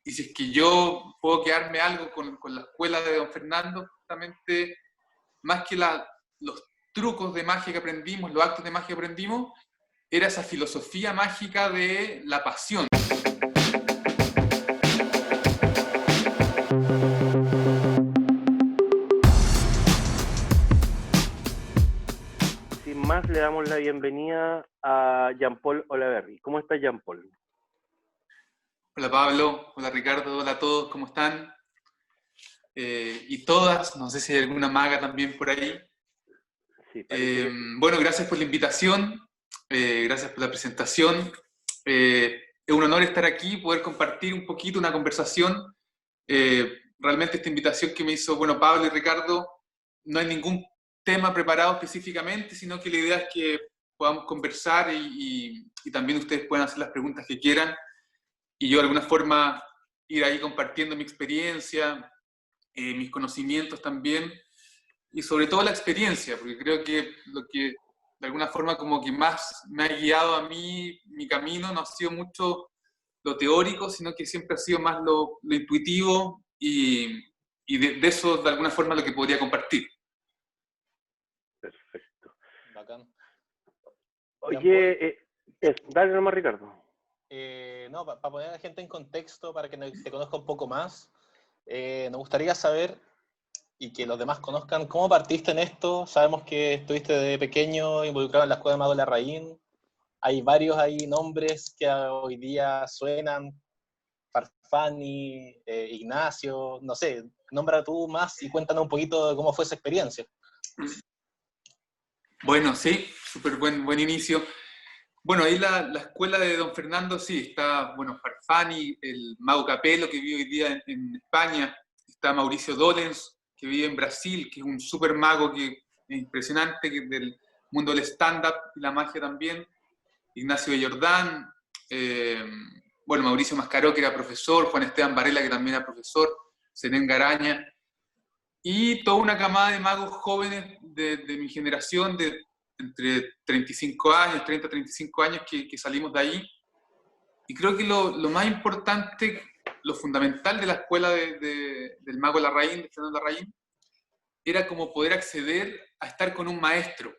y si es que yo puedo quedarme algo con la escuela de don Fernando, justamente, más que los trucos de magia que aprendimos, los actos de magia que aprendimos, era esa filosofía mágica de la pasión. Sin más, le damos la bienvenida a Jean-Paul Olaverri. ¿Cómo está Jean-Paul? Hola Pablo, hola Ricardo, hola a todos, ¿cómo están? Y todas, no sé si hay alguna maga también por ahí. Sí, parece que sí. Bueno, gracias por la invitación, gracias por la presentación. Es un honor estar aquí, poder compartir un poquito una conversación. Realmente esta invitación que me hizo, bueno, Pablo y Ricardo, no hay ningún tema preparado específicamente, sino que la idea es que podamos conversar y también ustedes puedan hacer las preguntas que quieran y yo de alguna forma ir ahí compartiendo mi experiencia, mis conocimientos también, y sobre todo la experiencia, porque creo que lo que de alguna forma como que más me ha guiado a mí, mi camino, no ha sido mucho lo teórico, sino que siempre ha sido más lo intuitivo y de eso de alguna forma lo que podría compartir. Perfecto. Bacán. Oye, dale nomás, Ricardo. No, para poner a la gente en contexto, para que te conozca un poco más, nos gustaría saber y que los demás conozcan cómo partiste en esto. Sabemos que estuviste de pequeño involucrado en la Escuela de Mago Larraín. Hay varios ahí nombres que hoy día suenan, Farfani, Ignacio, no sé, nombra tú más y cuéntanos un poquito de cómo fue esa experiencia. Bueno, sí, súper buen inicio. Bueno, ahí la escuela de don Fernando, sí, está, bueno, Farfani, el Mago Capello, que vive hoy día en España, está Mauricio Dolens, que vive en Brasil, que es un super mago que es impresionante, que es del mundo del stand-up y la magia también, Ignacio de Jordán, bueno, Mauricio Mascaró, que era profesor, Juan Esteban Varela, que también era profesor, Zenén Garaña, y toda una camada de magos jóvenes de mi generación, de entre 35 años, 30, 35 años que salimos de ahí. Y creo que lo más importante, lo fundamental de la escuela del mago Larraín, de Fernando Larraín, era como poder acceder a estar con un maestro.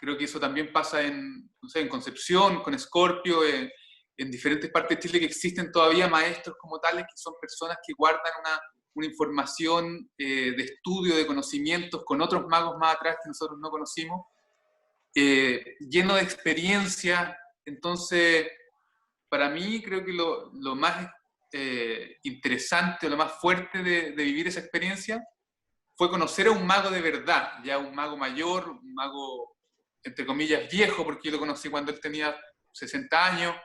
Creo que eso también pasa no sé, en Concepción, con Escorpio, en diferentes partes de Chile que existen todavía maestros como tales, que son personas que guardan una información de estudio, de conocimientos con otros magos más atrás que nosotros no conocimos, lleno de experiencia. Entonces, para mí creo que lo más interesante o lo más fuerte de vivir esa experiencia fue conocer a un mago de verdad, ya un mago mayor, un mago, entre comillas, viejo, porque yo lo conocí cuando él tenía 60 años,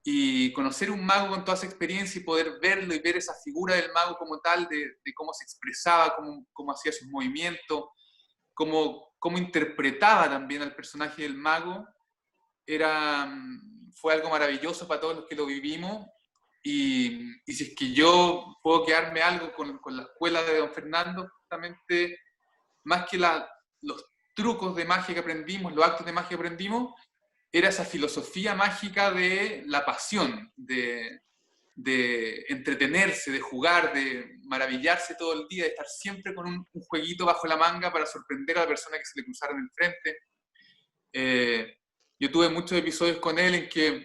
y conocer un mago con toda esa experiencia y poder verlo y ver esa figura del mago como tal, de cómo se expresaba, cómo hacía sus movimientos, cómo interpretaba también al personaje del mago, fue algo maravilloso para todos los que lo vivimos. Y si es que yo puedo quedarme algo con la escuela de don Fernando, justamente, más que los trucos de magia que aprendimos, los actos de magia que aprendimos, era esa filosofía mágica de la pasión, de entretenerse, de jugar, de maravillarse todo el día, de estar siempre con un jueguito bajo la manga para sorprender a la persona que se le cruzara en el frente. Yo tuve muchos episodios con él en que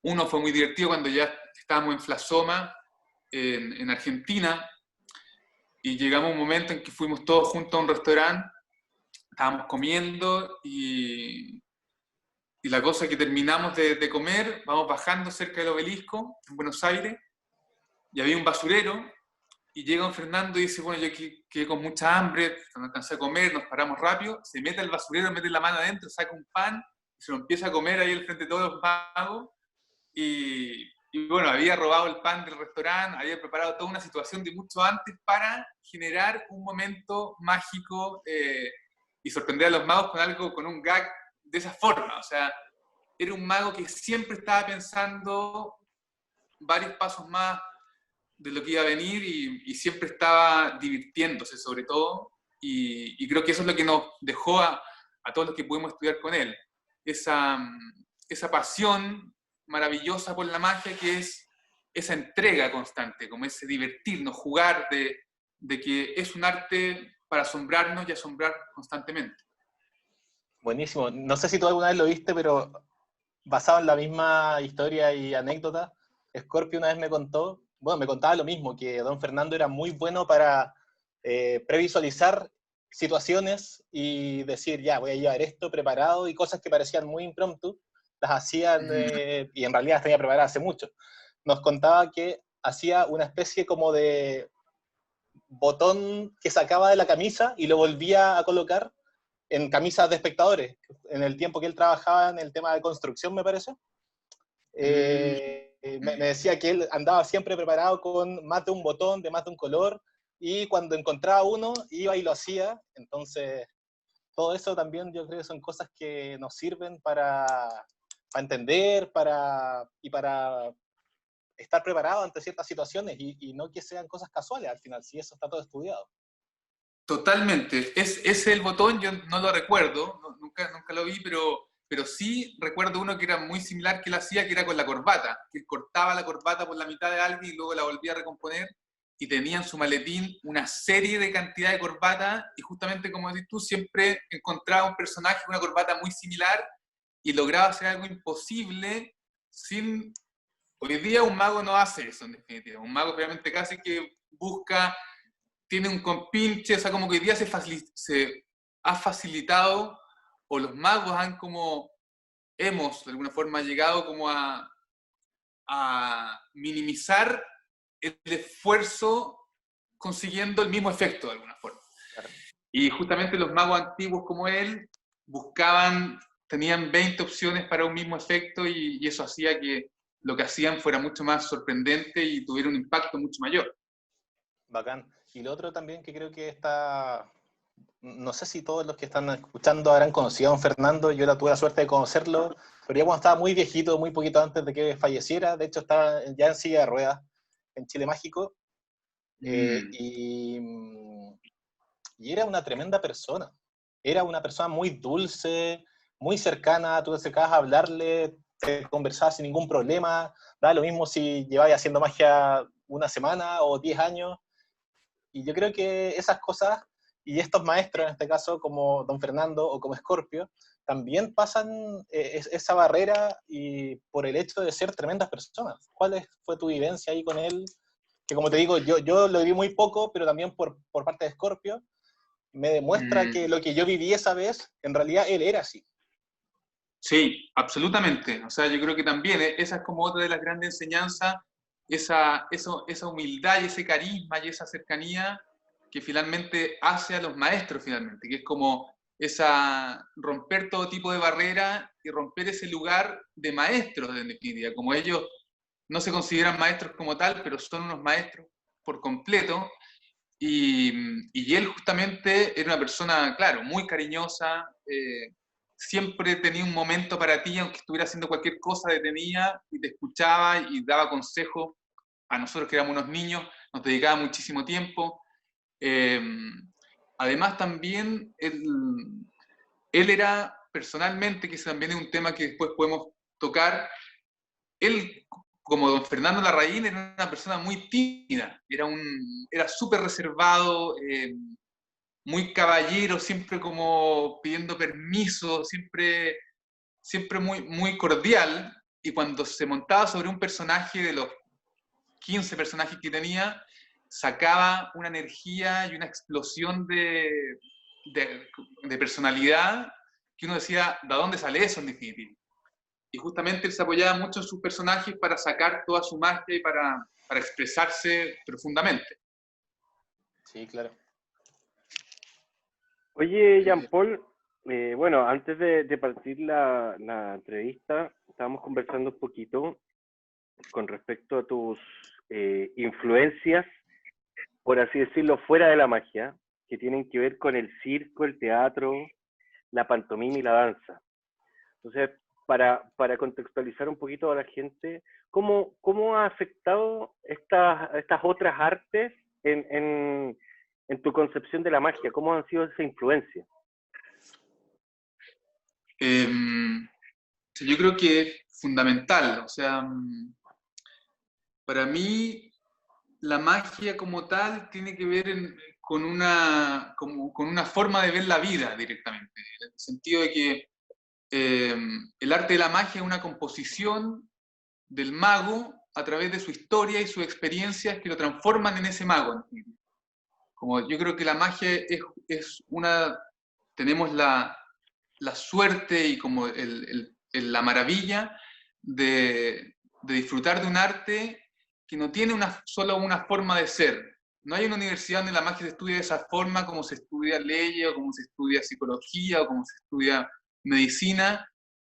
uno fue muy divertido cuando ya estábamos en Flasoma, en Argentina, y llegamos a un momento en que fuimos todos juntos a un restaurante, estábamos comiendo y la cosa que terminamos de comer, vamos bajando cerca del obelisco, en Buenos Aires, y había un basurero, y llega don Fernando y dice, bueno, yo quedé con mucha hambre, no alcancé a comer, nos paramos rápido, se mete al basurero, mete la mano adentro, saca un pan, y se lo empieza a comer ahí al frente de todos los magos, y bueno, había robado el pan del restaurante, había preparado toda una situación de mucho antes para generar un momento mágico y sorprender a los magos con algo, con un gag de esa forma. O sea, era un mago que siempre estaba pensando varios pasos más de lo que iba a venir y siempre estaba divirtiéndose sobre todo. Y creo que eso es lo que nos dejó a todos los que pudimos estudiar con él. Esa pasión maravillosa por la magia que es esa entrega constante, como ese divertirnos, jugar, de que es un arte para asombrarnos y asombrar constantemente. Buenísimo. No sé si tú alguna vez lo viste, pero basado en la misma historia y anécdota, Scorpio una vez me contó, bueno, me contaba lo mismo, que don Fernando era muy bueno para previsualizar situaciones y decir, ya, voy a llevar esto preparado, y cosas que parecían muy impromptu, las hacían, y en realidad las tenía preparadas hace mucho. Nos contaba que hacía una especie como de botón que sacaba de la camisa y lo volvía a colocar en camisas de espectadores, en el tiempo que él trabajaba en el tema de construcción, me parece. Me decía que él andaba siempre preparado con más de un botón, de más de un color, y cuando encontraba uno, iba y lo hacía. Entonces, todo eso también yo creo que son cosas que nos sirven para entender y para estar preparado ante ciertas situaciones, y no que sean cosas casuales al final, si eso está todo estudiado. Totalmente. Ese el botón, yo no lo recuerdo, nunca lo vi, pero sí recuerdo uno que era muy similar que él hacía, que era con la corbata, que él cortaba la corbata por la mitad de alguien y luego la volvía a recomponer, y tenía en su maletín una serie de cantidad de corbatas, y justamente como decís tú, siempre encontraba un personaje con una corbata muy similar y lograba hacer algo imposible sin... Hoy día un mago no hace eso, en definitiva. Un mago realmente casi que busca, tiene un compinche, o sea, como que hoy día se ha facilitado, o los magos han como, hemos de alguna forma llegado como a minimizar el esfuerzo consiguiendo el mismo efecto de alguna forma. Claro. Y justamente los magos antiguos como él buscaban, tenían 20 opciones para un mismo efecto, y eso hacía que lo que hacían fuera mucho más sorprendente y tuviera un impacto mucho mayor. Bacán. Y lo otro también que creo que está, no sé si todos los que están escuchando habrán conocido a don Fernando, yo tuve la suerte de conocerlo, pero ya cuando estaba muy viejito, muy poquito antes de que falleciera, de hecho estaba ya en silla de ruedas en Chile Mágico, y era una tremenda persona. Era una persona muy dulce, muy cercana, tú te acercabas a hablarle, te conversabas sin ningún problema, da lo mismo si llevabas haciendo magia una semana o 10 años, y yo creo que esas cosas, y estos maestros en este caso, como don Fernando o como Scorpio, también pasan esa barrera y por el hecho de ser tremendas personas. ¿Cuál fue tu vivencia ahí con él? Que como te digo, yo lo viví muy poco, pero también por parte de Scorpio, me demuestra que lo que yo viví esa vez, en realidad él era así. Sí, absolutamente. O sea, yo creo que también esa es como otra de las grandes enseñanzas, esa humildad y ese carisma y esa cercanía que finalmente hace a los maestros finalmente, que es como esa romper todo tipo de barrera y romper ese lugar de maestros en definitiva, como ellos no se consideran maestros como tal, pero son unos maestros por completo. Y él justamente era una persona, claro, muy cariñosa, siempre tenía un momento para ti, aunque estuviera haciendo cualquier cosa, detenía y te escuchaba y daba consejos a nosotros que éramos unos niños, nos dedicaba muchísimo tiempo. Eh, Además también él era personalmente, que ese también es un tema que después podemos tocar, él, como don Fernando Larraín, era una persona muy tímida, era súper reservado, muy caballero, siempre como pidiendo permiso, siempre muy cordial, y cuando se montaba sobre un personaje de los 15 personajes que tenía, sacaba una energía y una explosión de personalidad que uno decía, ¿de dónde sale eso en definitiva? Y justamente él se apoyaba mucho en sus personajes para sacar toda su magia y para expresarse profundamente. Sí, claro. Oye, Jean-Paul, bueno, antes de partir la entrevista, estábamos conversando un poquito con respecto a tus influencias, por así decirlo, fuera de la magia, que tienen que ver con el circo, el teatro, la pantomima y la danza. Entonces, para contextualizar un poquito a la gente, ¿cómo ha afectado estas otras artes en tu concepción de la magia? ¿Cómo han sido esa influencia? Yo creo que es fundamental, o sea, Para mí, la magia como tal tiene que ver con una forma de ver la vida directamente, en el sentido de que el arte de la magia es una composición del mago a través de su historia y sus experiencias que lo transforman en ese mago. Como yo creo que la magia es tenemos la suerte y como la maravilla de disfrutar de un arte que no tiene solo una forma de ser. No hay una universidad donde la magia se estudia de esa forma, como se estudia leyes, o como se estudia psicología, o como se estudia medicina,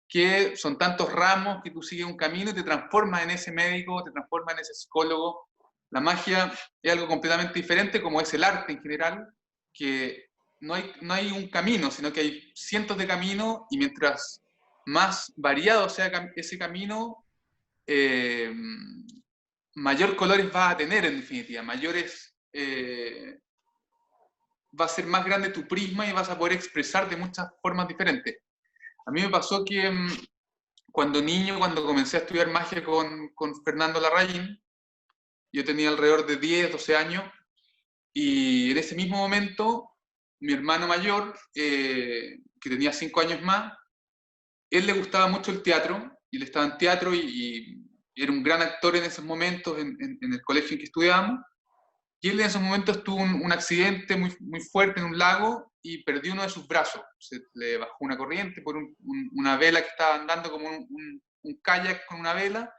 que son tantos ramos que tú sigues un camino y te transformas en ese médico, te transformas en ese psicólogo. La magia es algo completamente diferente, como es el arte en general, que no hay un camino, sino que hay cientos de caminos, y mientras más variado sea ese camino, mayor colores vas a tener en definitiva, va a ser más grande tu prisma y vas a poder expresar de muchas formas diferentes. A mí me pasó que cuando niño, cuando comencé a estudiar magia con Fernando Larraín, yo tenía alrededor de 10, 12 años, y en ese mismo momento, mi hermano mayor, que tenía 5 años más, él le gustaba mucho el teatro, y él estaba en teatro y era un gran actor en esos momentos en el colegio en que estudiábamos, y él en esos momentos tuvo un accidente muy, muy fuerte en un lago y perdió uno de sus brazos. Se le bajó una corriente por una vela que estaba andando como un kayak con una vela,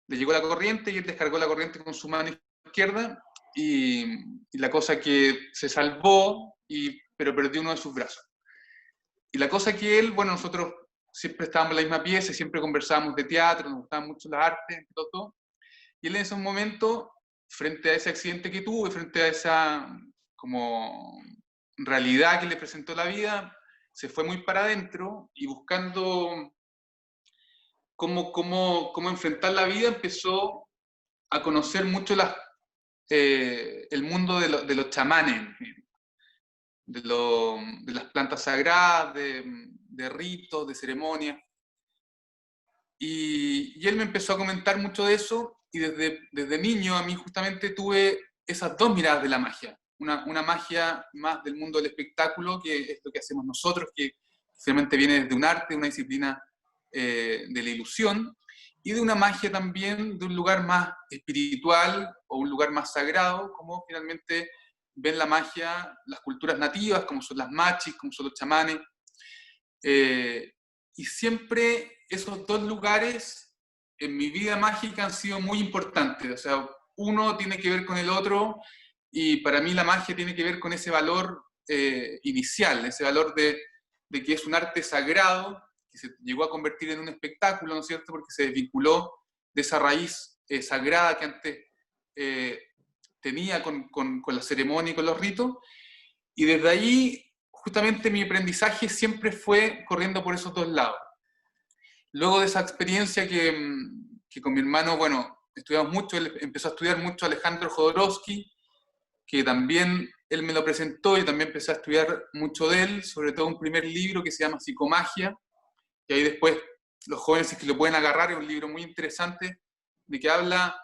le llegó la corriente y él descargó la corriente con su mano izquierda, y la cosa que se salvó, pero perdió uno de sus brazos. Y la cosa que él, bueno, nosotros siempre estábamos en la misma pieza, siempre conversábamos de teatro, nos gustaban mucho las artes, todo. Y él en ese momento, frente a ese accidente que tuvo y frente a esa como realidad que le presentó la vida, se fue muy para adentro y buscando cómo enfrentar la vida, empezó a conocer mucho el mundo de los chamanes, de las plantas sagradas, de ritos, de ceremonias. Y él me empezó a comentar mucho de eso, y desde niño a mí justamente tuve esas dos miradas de la magia. Una magia más del mundo del espectáculo, que es lo que hacemos nosotros, que finalmente viene desde un arte, una disciplina de la ilusión, y de una magia también de un lugar más espiritual o un lugar más sagrado, como finalmente ven la magia las culturas nativas, como son las machis, como son los chamanes. Y siempre esos dos lugares en mi vida mágica han sido muy importantes. O sea, uno tiene que ver con el otro, y para mí la magia tiene que ver con ese valor inicial, ese valor de que es un arte sagrado, que se llegó a convertir en un espectáculo, ¿no es cierto? Porque se desvinculó de esa raíz sagrada que antes tenía con la ceremonia y con los ritos. Y desde ahí, justamente mi aprendizaje siempre fue corriendo por esos dos lados. Luego de esa experiencia que con mi hermano, bueno, estudiamos mucho, él empezó a estudiar mucho Alejandro Jodorowsky, que también él me lo presentó y también empecé a estudiar mucho de él, sobre todo un primer libro que se llama Psicomagia, y ahí después los jóvenes que lo pueden agarrar, es un libro muy interesante, de que habla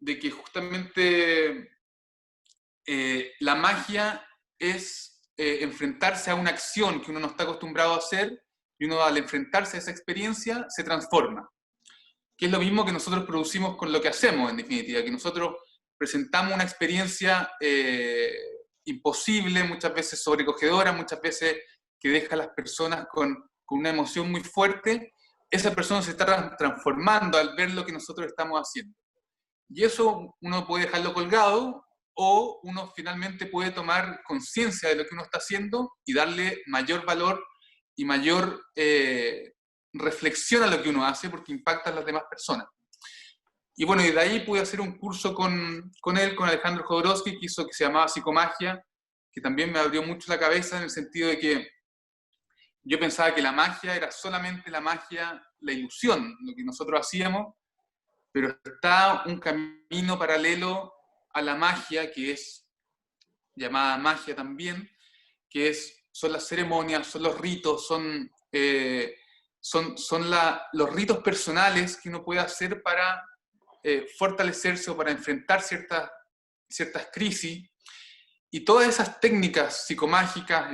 de que justamente la magia es enfrentarse a una acción que uno no está acostumbrado a hacer, y uno al enfrentarse a esa experiencia se transforma. Que es lo mismo que nosotros producimos con lo que hacemos, en definitiva, que nosotros presentamos una experiencia imposible, muchas veces sobrecogedora, muchas veces que deja a las personas con una emoción muy fuerte. Esa persona se está transformando al ver lo que nosotros estamos haciendo. Y eso uno puede dejarlo colgado, o uno finalmente puede tomar conciencia de lo que uno está haciendo y darle mayor valor y mayor reflexión a lo que uno hace, porque impacta a las demás personas. Y bueno, y de ahí pude hacer un curso con él, con Alejandro Jodorowsky, que se llamaba Psicomagia, que también me abrió mucho la cabeza en el sentido de que yo pensaba que la magia era solamente la magia, la ilusión, lo que nosotros hacíamos, pero está un camino paralelo a la magia, que es llamada magia también, que son las ceremonias, son los ritos, son los ritos personales que uno puede hacer para fortalecerse o para enfrentar ciertas crisis. Y todas esas técnicas psicomágicas,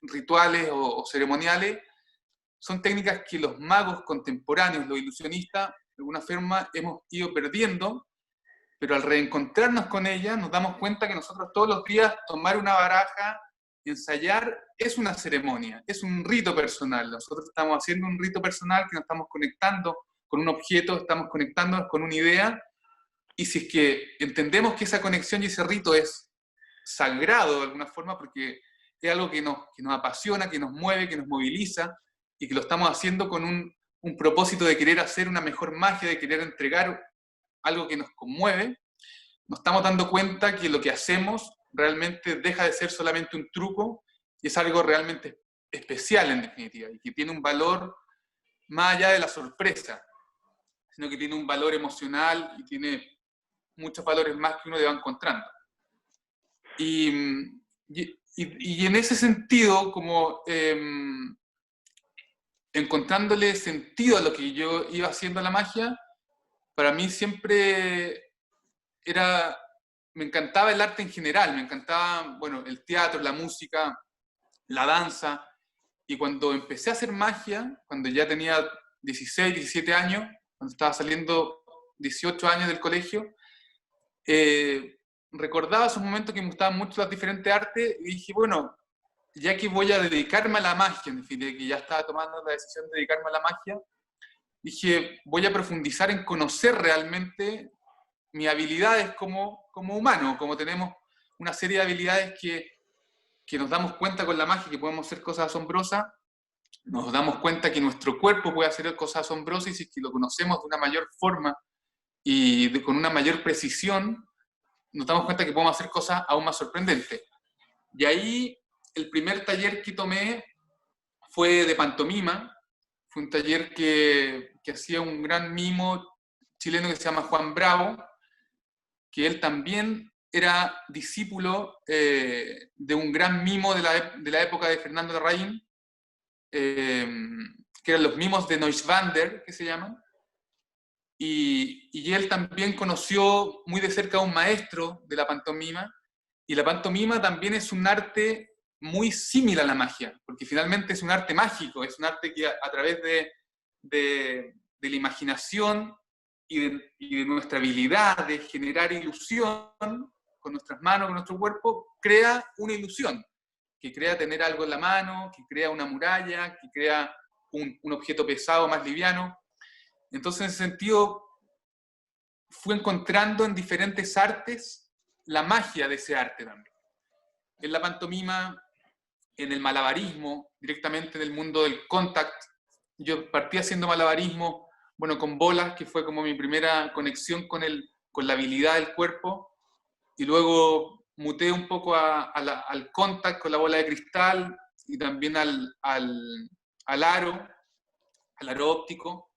rituales o ceremoniales, son técnicas que los magos contemporáneos, los ilusionistas, de alguna forma hemos ido perdiendo, pero al reencontrarnos con ellas nos damos cuenta que nosotros todos los días tomar una baraja, ensayar, es una ceremonia, es un rito personal. Nosotros estamos haciendo un rito personal que nos estamos conectando con un objeto, estamos conectándonos con una idea, y si es que entendemos que esa conexión y ese rito es sagrado de alguna forma, porque es algo que nos apasiona, que nos mueve, que nos moviliza, y que lo estamos haciendo con un propósito de querer hacer una mejor magia, de querer entregar algo que nos conmueve, nos estamos dando cuenta que lo que hacemos realmente deja de ser solamente un truco y es algo realmente especial en definitiva, y que tiene un valor más allá de la sorpresa, sino que tiene un valor emocional y tiene muchos valores más que uno le va encontrando. Y en ese sentido, como encontrándole sentido a lo que yo iba haciendo a la magia, para mí siempre me encantaba el arte en general, me encantaba, bueno, el teatro, la música, la danza, y cuando empecé a hacer magia, cuando ya tenía 16, 17 años, cuando estaba saliendo 18 años del colegio, recordaba esos momentos que me gustaban mucho las diferentes artes, y dije, bueno, ya que voy a dedicarme a la magia, en fin, que ya estaba tomando la decisión de dedicarme a la magia, dije, voy a profundizar en conocer realmente mis habilidades como humano, como tenemos una serie de habilidades que nos damos cuenta con la magia que podemos hacer cosas asombrosas, nos damos cuenta que nuestro cuerpo puede hacer cosas asombrosas, y si es que lo conocemos de una mayor forma y con una mayor precisión, nos damos cuenta que podemos hacer cosas aún más sorprendentes. Y ahí el primer taller que tomé fue de pantomima. Fue un taller que hacía un gran mimo chileno que se llama Juan Bravo, que él también era discípulo de un gran mimo de la época de Fernando Larraín, que eran los mimos de Neuschwander, que se llaman. Y él también conoció muy de cerca a un maestro de la pantomima, y la pantomima también es un arte muy similar a la magia, porque finalmente es un arte mágico, es un arte que a través de la imaginación y de nuestra habilidad de generar ilusión con nuestras manos, con nuestro cuerpo, crea una ilusión, que crea tener algo en la mano, que crea una muralla, que crea un objeto pesado más liviano. Entonces, en ese sentido, fui encontrando en diferentes artes la magia de ese arte también. En la pantomima, en el malabarismo, directamente en el mundo del contact. Yo partí haciendo malabarismo, bueno, con bolas, que fue como mi primera conexión con la habilidad del cuerpo, y luego muté un poco al contact con la bola de cristal, y también al aro óptico,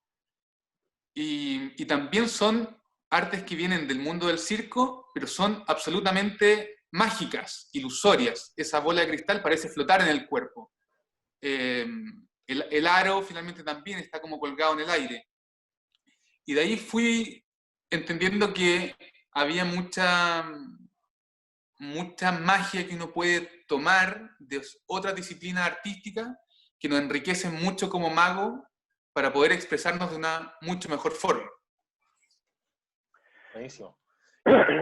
y también son artes que vienen del mundo del circo, pero son absolutamente mágicas, ilusorias. Esa bola de cristal parece flotar en el cuerpo. El aro finalmente también está como colgado en el aire. Y de ahí fui entendiendo que había mucha magia que uno puede tomar de otras disciplinas artísticas que nos enriquecen mucho como mago para poder expresarnos de una mucho mejor forma. Buenísimo.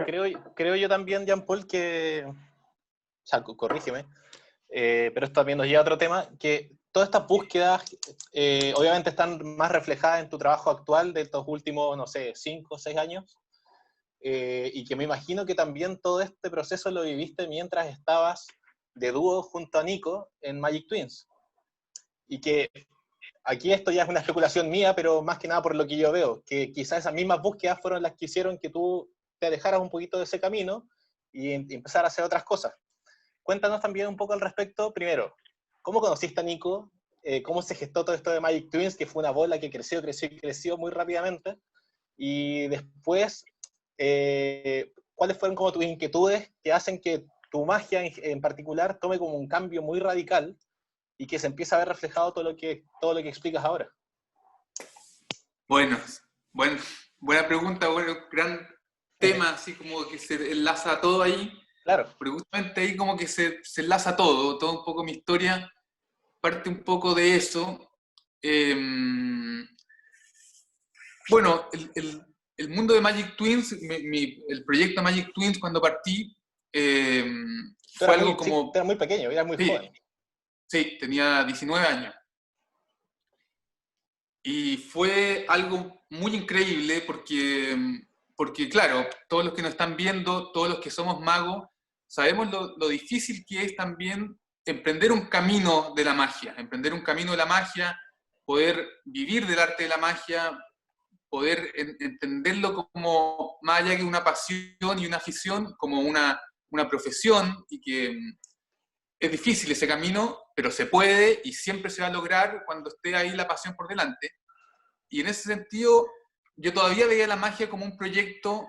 Creo yo también, Jean-Paul, que, o sea, corrígeme, pero esto también nos lleva a otro tema, que todas estas búsquedas obviamente están más reflejadas en tu trabajo actual de estos últimos, no sé, 5 o 6 años, y que me imagino que también todo este proceso lo viviste mientras estabas de dúo junto a Nico en Magic Twins. Y que aquí esto ya es una especulación mía, pero más que nada por lo que yo veo, que quizás esas mismas búsquedas fueron las que hicieron que tú te alejaras un poquito de ese camino y empezar a hacer otras cosas. Cuéntanos también un poco al respecto. Primero, ¿cómo conociste a Nico? ¿Cómo se gestó todo esto de Magic Twins, que fue una bola que creció y creció muy rápidamente? Y después, ¿cuáles fueron como tus inquietudes que hacen que tu magia en particular tome como un cambio muy radical y que se empiece a ver reflejado todo lo que explicas ahora? Bueno, Buena pregunta, bueno, gran tema, así como que se enlaza todo ahí, Claro. pero justamente ahí como que se enlaza todo, todo un poco mi historia, parte un poco de eso. Eh, bueno, el mundo de Magic Twins, el proyecto Magic Twins cuando partí, eh, Tú fue eras algo muy chico, como, eras muy pequeño, eras muy sí, joven. sí, tenía 19 años. Y fue algo muy increíble porque, claro, todos los que nos están viendo, todos los que somos magos, sabemos lo difícil que es también emprender un camino de la magia, emprender un camino de la magia, poder vivir del arte de la magia, poder entenderlo como más allá que una pasión y una afición, como una profesión, y que es difícil ese camino, pero se puede y siempre se va a lograr cuando esté ahí la pasión por delante. Y en ese sentido, yo todavía veía la magia como un proyecto,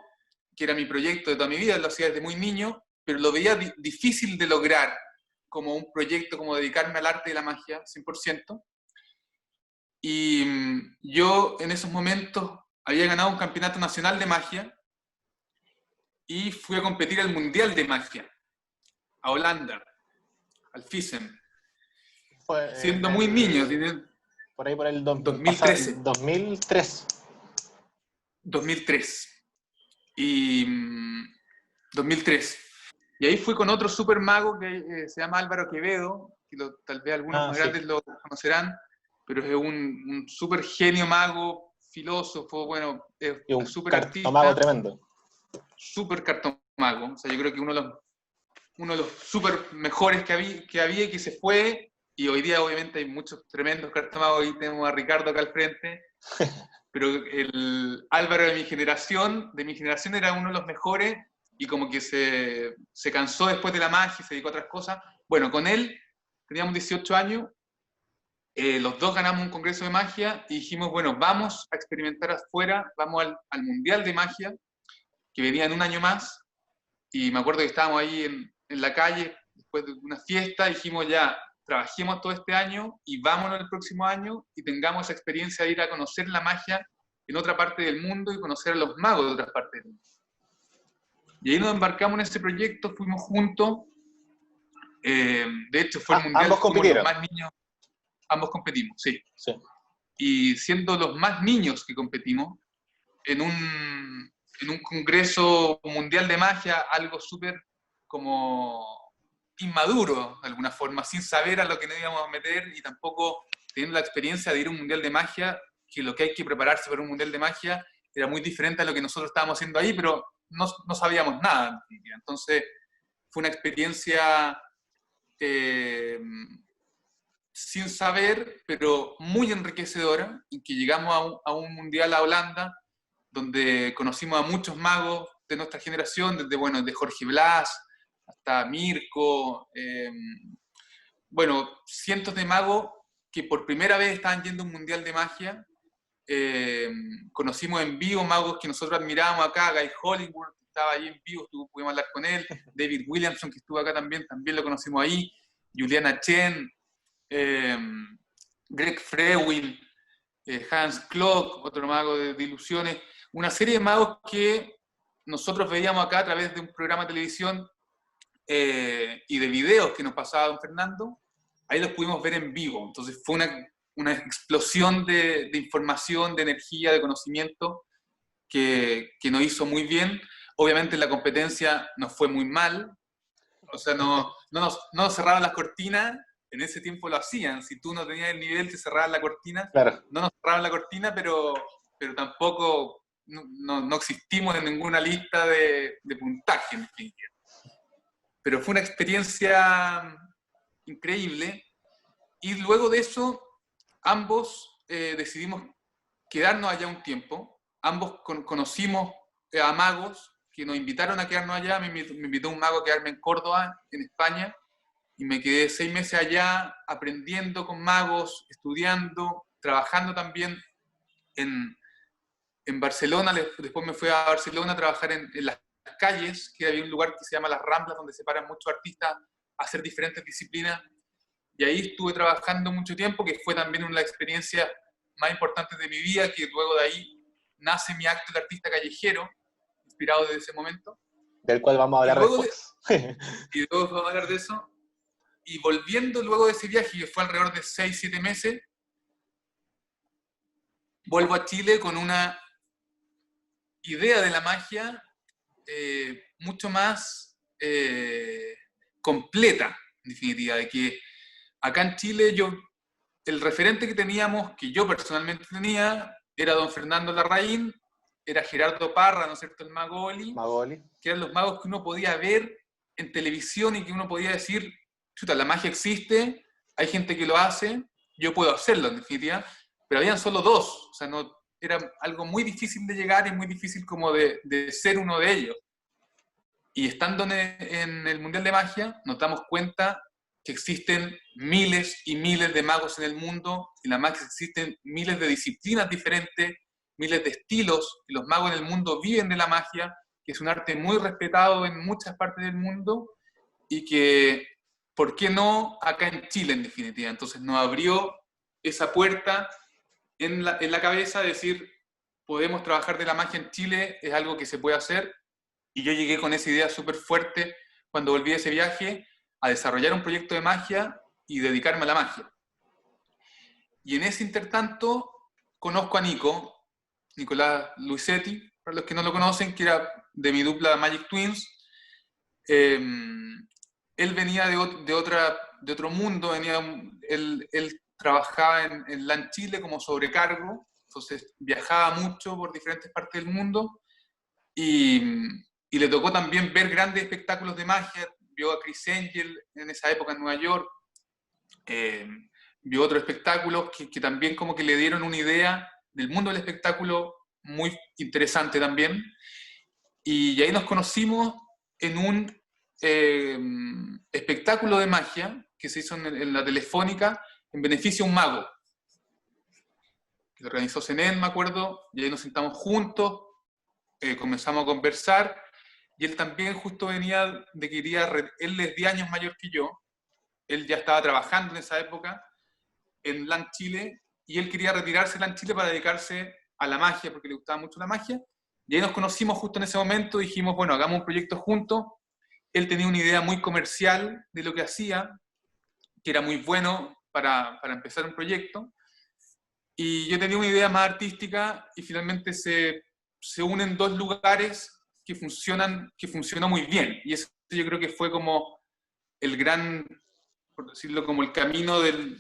que era mi proyecto de toda mi vida, lo hacía desde muy niño, pero lo veía difícil de lograr como un proyecto, como dedicarme al arte de la magia 100%. Y yo en esos momentos había ganado un campeonato nacional de magia y fui a competir al Mundial de Magia, a Holanda, al FISEM, Fue siendo muy niño, tiene por ahí por el 2013, 2003. 2003. Y 2003. Y ahí fui con otro super mago que se llama Álvaro Quevedo, que tal vez algunos más Sí. grandes lo conocerán, pero es un super genio mago, filósofo, bueno, es Y un súper cartomago artista, tremendo. súper cartomago. O sea, yo creo que uno de los súper mejores que había y que se fue, y hoy día obviamente hay muchos tremendos cartomagos, ahí tenemos a Ricardo acá al frente, pero el Álvaro de mi generación era uno de los mejores, y como que se cansó después de la magia y se dedicó a otras cosas. Bueno, con él teníamos 18 años, los dos ganamos un congreso de magia y dijimos, bueno, vamos a experimentar afuera, vamos al Mundial de Magia, que venía en un año más, y me acuerdo que estábamos ahí en la calle después de una fiesta, y dijimos ya, trabajemos todo este año y vámonos el próximo año y tengamos esa experiencia de ir a conocer la magia en otra parte del mundo y conocer a los magos de otras partes del mundo. Y ahí nos embarcamos en ese proyecto, fuimos juntos, de hecho fue el mundial, Ambos fuimos los compitieron. más niños, ambos competimos, sí. Sí. Y siendo los más niños que competimos, en un congreso mundial de magia, algo súper como inmaduro, de alguna forma, sin saber a lo que nos íbamos a meter y tampoco teniendo la experiencia de ir a un mundial de magia, que lo que hay que prepararse para un mundial de magia era muy diferente a lo que nosotros estábamos haciendo ahí, pero no sabíamos nada. Entonces fue una experiencia eh, sin saber, pero muy enriquecedora, en que llegamos a un mundial a Holanda, donde conocimos a muchos magos de nuestra generación, desde, bueno, de Jorge Blas hasta Mirko, bueno, cientos de magos que por primera vez estaban yendo a un mundial de magia. Conocimos en vivo magos que nosotros admirábamos acá, Guy Hollywood, que estaba ahí en vivo, pudimos hablar con él, David Williamson, que estuvo acá también lo conocimos ahí, Juliana Chen, Greg Frewin, Hans Klock, otro mago de ilusiones, una serie de magos que nosotros veíamos acá a través de un programa de televisión y de videos que nos pasaba don Fernando, ahí los pudimos ver en vivo. Entonces fue una explosión de información, de energía, de conocimiento que nos hizo muy bien. Obviamente la competencia nos fue muy mal, o sea, no nos cerraban las cortinas. En ese tiempo lo hacían, si tú no tenías el nivel te cerraban la cortina, Claro. no nos cerraban la cortina, pero tampoco no existimos en ninguna lista de puntaje, en definitiva. Pero fue una experiencia increíble, y luego de eso ambos decidimos quedarnos allá un tiempo, ambos conocimos a magos que nos invitaron a quedarnos allá, me invitó un mago a quedarme en Córdoba, en España, y me quedé 6 meses allá aprendiendo con magos, estudiando, trabajando también en Barcelona. Después me fui a Barcelona a trabajar en las calles, que había un lugar que se llama Las Ramblas, donde se paran muchos artistas a hacer diferentes disciplinas, y ahí estuve trabajando mucho tiempo, que fue también una de las experiencias más importantes de mi vida, que luego de ahí nace mi acto del artista callejero, inspirado desde ese momento. Del cual vamos a hablar después. Y luego vamos a hablar de eso. Y volviendo luego de ese viaje, que fue alrededor de 6-7 meses, vuelvo a Chile con una idea de la magia mucho más completa, en definitiva, de que acá en Chile el referente que teníamos, que yo personalmente tenía, era don Fernando Larraín, era Gerardo Parra, ¿no es cierto?, el mago Oli, que eran los magos que uno podía ver en televisión y que uno podía decir, chuta, la magia existe, hay gente que lo hace, yo puedo hacerlo, en definitiva, pero habían solo dos, o sea, no, era algo muy difícil de llegar y muy difícil como de ser uno de ellos. Y estando en el Mundial de Magia, nos damos cuenta que existen miles y miles de magos en el mundo, y en la magia existen miles de disciplinas diferentes, miles de estilos, y los magos en el mundo viven de la magia, que es un arte muy respetado en muchas partes del mundo, y que, ¿por qué no acá en Chile, en definitiva? Entonces nos abrió esa puerta en la cabeza de decir, podemos trabajar de la magia en Chile, es algo que se puede hacer, y yo llegué con esa idea súper fuerte cuando volví de ese viaje, a desarrollar un proyecto de magia y dedicarme a la magia. Y en ese intertanto conozco a Nicolás Luisetti, para los que no lo conocen, que era de mi dupla Magic Twins. Él venía de otro mundo, él trabajaba en LAN Chile como sobrecargo, entonces viajaba mucho por diferentes partes del mundo y le tocó también ver grandes espectáculos de magia. Vio a Chris Angel en esa época en Nueva York, vio otros espectáculos que también como que le dieron una idea del mundo del espectáculo muy interesante también, y ahí nos conocimos en un espectáculo de magia que se hizo en la Telefónica en beneficio a un mago, que lo organizó CENEN, me acuerdo, y ahí nos sentamos juntos, comenzamos a conversar, y él también justo venía de que él es 10 años mayor que yo, él ya estaba trabajando en esa época en LAN Chile, y él quería retirarse de LAN Chile para dedicarse a la magia, porque le gustaba mucho la magia, y ahí nos conocimos justo en ese momento, dijimos, bueno, hagamos un proyecto juntos. Él tenía una idea muy comercial de lo que hacía, que era muy bueno para empezar un proyecto, y yo tenía una idea más artística, y finalmente se unen dos lugares que funcionó muy bien, y eso yo creo que fue como el gran, por decirlo, como el camino de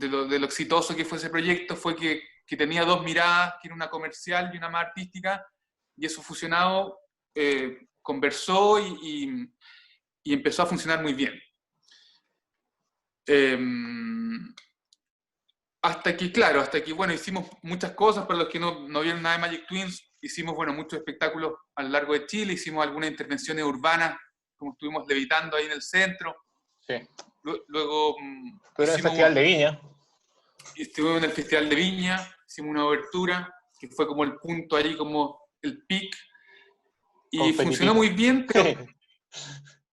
lo exitoso que fue ese proyecto, fue que tenía dos miradas, que era una comercial y una más artística, y eso fusionado conversó y empezó a funcionar muy bien. Hasta que, bueno, hicimos muchas cosas. Para los que no vieron nada de Magic Twins, hicimos, bueno, muchos espectáculos a lo largo de Chile, hicimos algunas intervenciones urbanas, como estuvimos levitando ahí en el centro. Sí. Luego en el Festival de Viña. Estuvimos en el Festival de Viña, hicimos una obertura, que fue como el punto ahí, como el pic, y funcionó muy bien, pero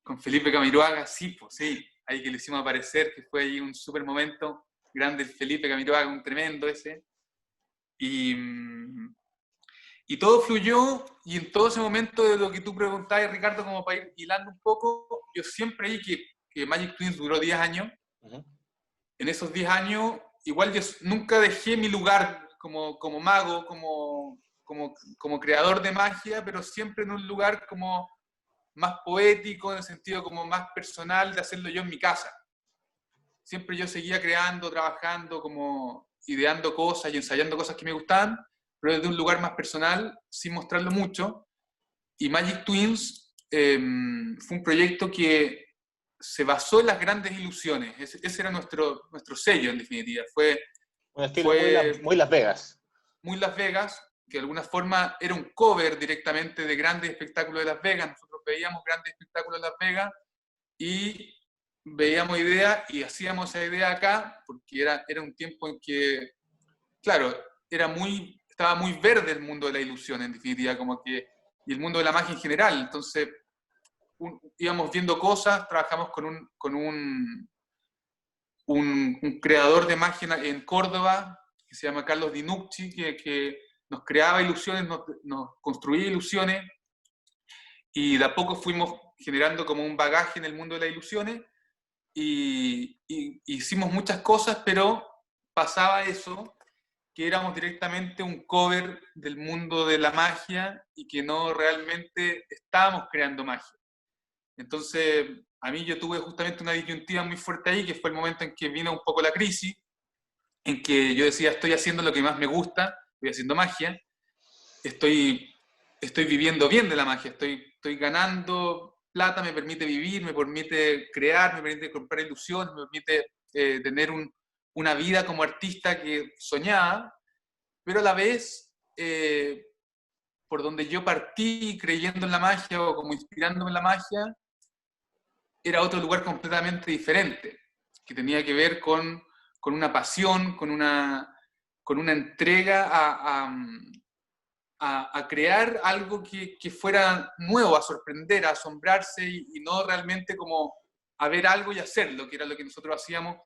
con Felipe Camiroaga, sí, pues sí, ahí que le hicimos aparecer, que fue ahí un súper momento, grande el Felipe Camiroaga, un tremendo ese, y todo fluyó, y en todo ese momento de lo que tú preguntabas, Ricardo, como para ir hilando un poco, yo siempre ahí que Magic Twins duró 10 años, en esos 10 años, igual yo nunca dejé mi lugar como mago, como creador de magia, pero siempre en un lugar como más poético, en el sentido como más personal de hacerlo yo en mi casa. Siempre yo seguía creando, trabajando, como ideando cosas y ensayando cosas que me gustaban, pero desde un lugar más personal, sin mostrarlo mucho. Y Magic Twins fue un proyecto que se basó en las grandes ilusiones. Ese era nuestro sello, en definitiva. Fue un estilo muy Las Vegas. Muy Las Vegas, que de alguna forma era un cover directamente de grandes espectáculos de Las Vegas. Nosotros veíamos grandes espectáculos de Las Vegas y veíamos ideas y hacíamos esa idea acá, porque era un tiempo en que, claro, estaba muy verde el mundo de la ilusión, en definitiva, y el mundo de la magia en general. Entonces, íbamos viendo cosas, trabajamos con un creador de magia en Córdoba, que se llama Carlos Dinucci, que nos creaba ilusiones, nos construía ilusiones, y de a poco fuimos generando como un bagaje en el mundo de las ilusiones, y hicimos muchas cosas, pero pasaba eso, que éramos directamente un cover del mundo de la magia y que no realmente estábamos creando magia. Entonces, a mí yo tuve justamente una disyuntiva muy fuerte ahí, que fue el momento en que vino un poco la crisis, en que yo decía, estoy haciendo lo que más me gusta, estoy haciendo magia, estoy viviendo bien de la magia, estoy ganando plata, me permite vivir, me permite crear, me permite comprar ilusiones, me permite tener una vida como artista que soñaba, pero a la vez, por donde yo partí creyendo en la magia o como inspirándome en la magia, era otro lugar completamente diferente, que tenía que ver con una pasión, con una entrega a crear algo que fuera nuevo, a sorprender, a asombrarse y no realmente como a ver algo y hacerlo, que era lo que nosotros hacíamos.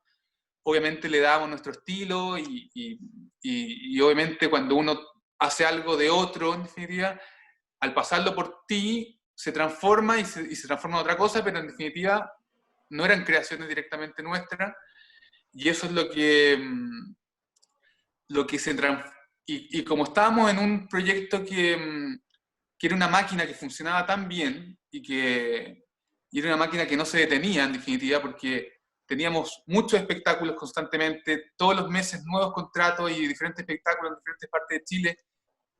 Obviamente le dábamos nuestro estilo y obviamente cuando uno hace algo de otro, en definitiva, al pasarlo por ti, se transforma y se transforma en otra cosa, pero en definitiva no eran creaciones directamente nuestras, y eso es lo que se transforma. Y como estábamos en un proyecto que era una máquina que funcionaba tan bien y era una máquina que no se detenía en definitiva, porque teníamos muchos espectáculos constantemente, todos los meses nuevos contratos y diferentes espectáculos en diferentes partes de Chile,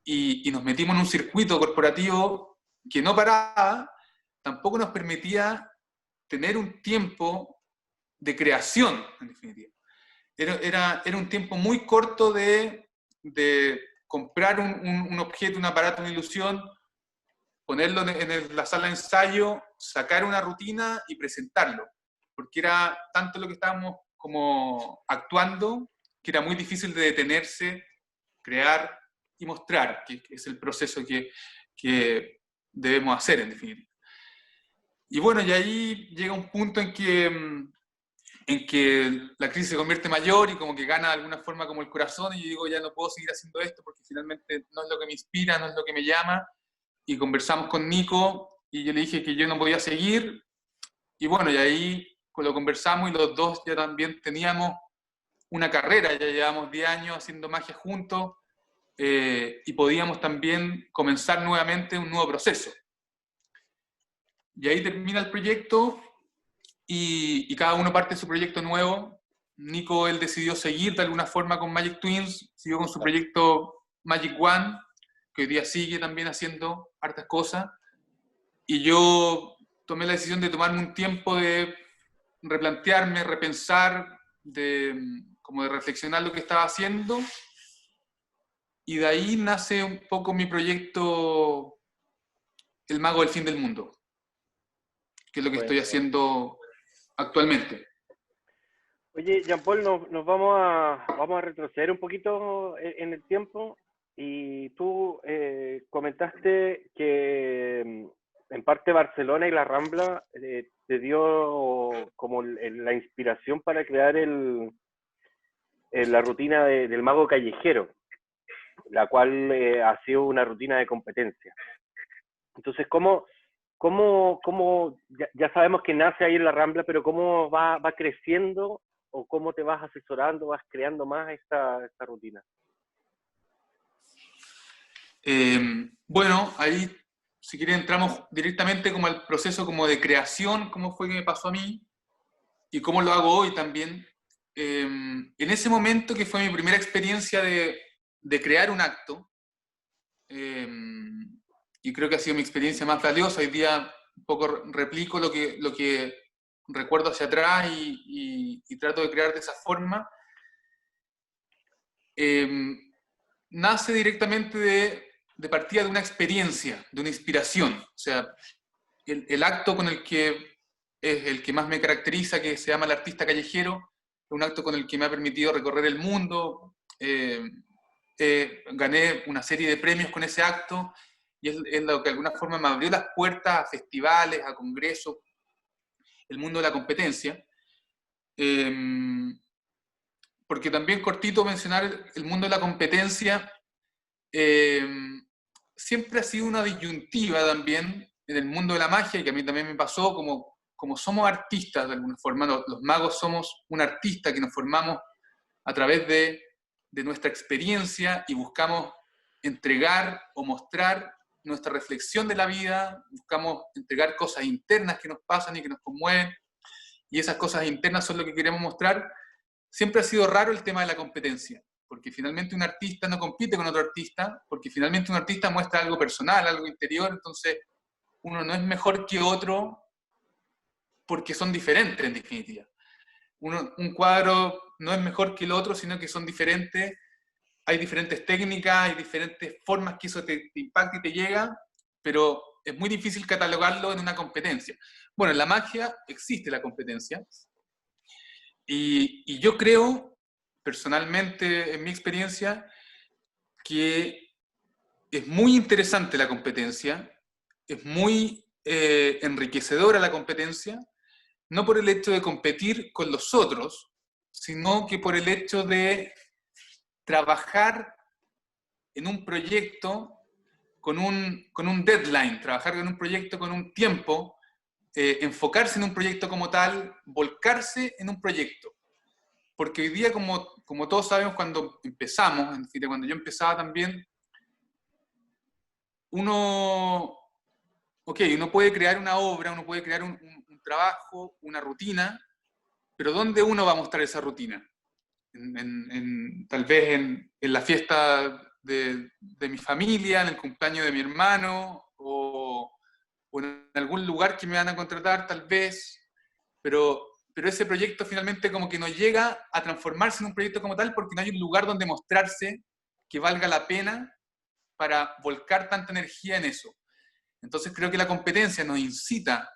y nos metimos en un circuito corporativo que no paraba, tampoco nos permitía tener un tiempo de creación, en definitiva. Era un tiempo muy corto de comprar un objeto, un aparato, una ilusión, ponerlo en la sala de ensayo, sacar una rutina y presentarlo. Porque era tanto lo que estábamos como actuando, que era muy difícil de detenerse, crear y mostrar, que es el proceso que debemos hacer, en definitiva. Y bueno, y ahí llega un punto en que la crisis se convierte mayor y como que gana de alguna forma como el corazón, y yo digo, ya no puedo seguir haciendo esto porque finalmente no es lo que me inspira, no es lo que me llama, y conversamos con Nico y yo le dije que yo no podía seguir, y bueno, y ahí lo conversamos y los dos ya también teníamos una carrera, ya llevamos 10 años haciendo magia juntos, y podíamos también comenzar nuevamente un nuevo proceso. Y ahí termina el proyecto y cada uno parte de su proyecto nuevo. Nico, él decidió seguir de alguna forma con Magic Twins, siguió con su proyecto Magic One, que hoy día sigue también haciendo hartas cosas. Y yo tomé la decisión de tomarme un tiempo de replantearme, repensar, como de reflexionar lo que estaba haciendo. Y de ahí nace un poco mi proyecto El Mago del Fin del Mundo, que es lo que estoy haciendo actualmente. Oye, Jean-Paul, nos vamos a retroceder un poquito en el tiempo, y tú comentaste que en parte Barcelona y la Rambla te dio como la inspiración para crear la rutina del mago callejero, la cual ha sido una rutina de competencia. Entonces, ya sabemos que nace ahí en la Rambla, pero cómo va creciendo, o cómo te vas asesorando, vas creando más esta rutina? Bueno, ahí si quieren entramos directamente como al proceso como de creación, cómo fue que me pasó a mí y cómo lo hago hoy también. En ese momento, que fue mi primera experiencia de crear un acto, y creo que ha sido mi experiencia más valiosa, hoy día un poco replico lo que recuerdo hacia atrás y trato de crear de esa forma. Nace directamente de partida de una experiencia, de una inspiración. O sea, el acto con el que es el que más me caracteriza, que se llama El Artista Callejero, es un acto con el que me ha permitido recorrer el mundo. Gané una serie de premios con ese acto, y es lo que de alguna forma me abrió las puertas a festivales, a congresos, el mundo de la competencia. Porque también, cortito, mencionar el mundo de la competencia siempre ha sido una disyuntiva también en el mundo de la magia, y que a mí también me pasó, como somos artistas de alguna forma, los magos somos un artista que nos formamos a través de nuestra experiencia y buscamos entregar o mostrar nuestra reflexión de la vida, buscamos entregar cosas internas que nos pasan y que nos conmueven, y esas cosas internas son lo que queremos mostrar. Siempre ha sido raro el tema de la competencia, porque finalmente un artista no compite con otro artista, porque finalmente un artista muestra algo personal, algo interior, entonces uno no es mejor que otro porque son diferentes en definitiva. Un cuadro no es mejor que el otro, sino que son diferentes, hay diferentes técnicas, hay diferentes formas que eso te impacta y te llega, pero es muy difícil catalogarlo en una competencia. Bueno, en la magia existe la competencia, y yo creo, personalmente, en mi experiencia, que es muy interesante la competencia, es muy enriquecedora la competencia, no por el hecho de competir con los otros, sino que por el hecho de trabajar en un proyecto con un deadline, trabajar en un proyecto con un tiempo, enfocarse en un proyecto como tal, volcarse en un proyecto. Porque hoy día, como todos sabemos, cuando empezamos, en fin, cuando yo empezaba también, uno puede crear una obra, uno puede crear un trabajo, una rutina, pero ¿dónde uno va a mostrar esa rutina? Tal vez en la fiesta de mi familia, en el cumpleaños de mi hermano, o en algún lugar que me van a contratar, tal vez, pero ese proyecto finalmente como que no llega a transformarse en un proyecto como tal porque no hay un lugar donde mostrarse que valga la pena para volcar tanta energía en eso. Entonces creo que la competencia nos incita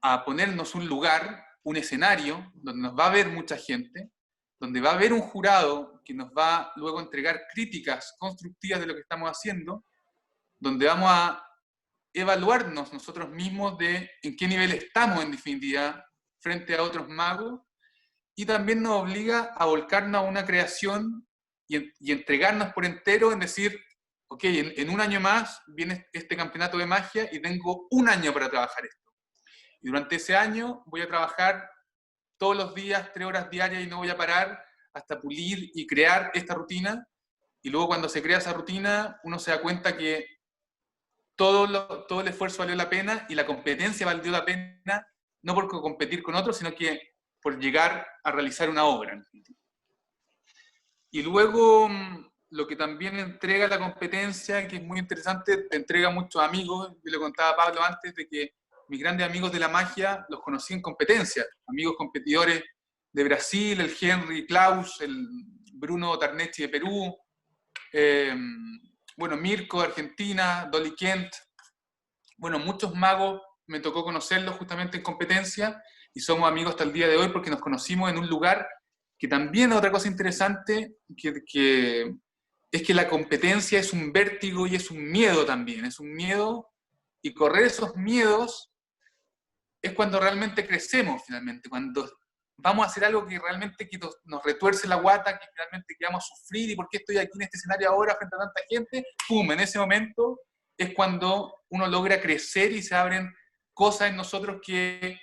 a ponernos un lugar, un escenario, donde nos va a ver mucha gente, donde va a haber un jurado que nos va luego a entregar críticas constructivas de lo que estamos haciendo, donde vamos a evaluarnos nosotros mismos de en qué nivel estamos en definitiva frente a otros magos, y también nos obliga a volcarnos a una creación y entregarnos por entero en decir, ok, en un año más viene este campeonato de magia y tengo un año para trabajar esto. Y durante ese año voy a trabajar todos los días, 3 horas diarias, y no voy a parar hasta pulir y crear esta rutina. Y luego cuando se crea esa rutina, uno se da cuenta que todo el esfuerzo valió la pena y la competencia valió la pena, no por competir con otros, sino que por llegar a realizar una obra. Y luego, lo que también entrega la competencia, que es muy interesante, te entrega muchos amigos. Yo le contaba a Pablo antes de que mis grandes amigos de la magia los conocí en competencia, amigos competidores de Brasil, el Henry Klaus, el Bruno Tarnechi de Perú, bueno, Mirko de Argentina, Dolly Kent, bueno, muchos magos me tocó conocerlos justamente en competencia, y somos amigos hasta el día de hoy porque nos conocimos en un lugar que también es otra cosa interesante, que es que la competencia es un vértigo y es un miedo también, es un miedo, y correr esos miedos es cuando realmente crecemos finalmente, cuando vamos a hacer algo que realmente que nos retuerce la guata, que realmente que vamos a sufrir, y por qué estoy aquí en este escenario ahora frente a tanta gente, ¡pum! En ese momento es cuando uno logra crecer y se abren cosas en nosotros que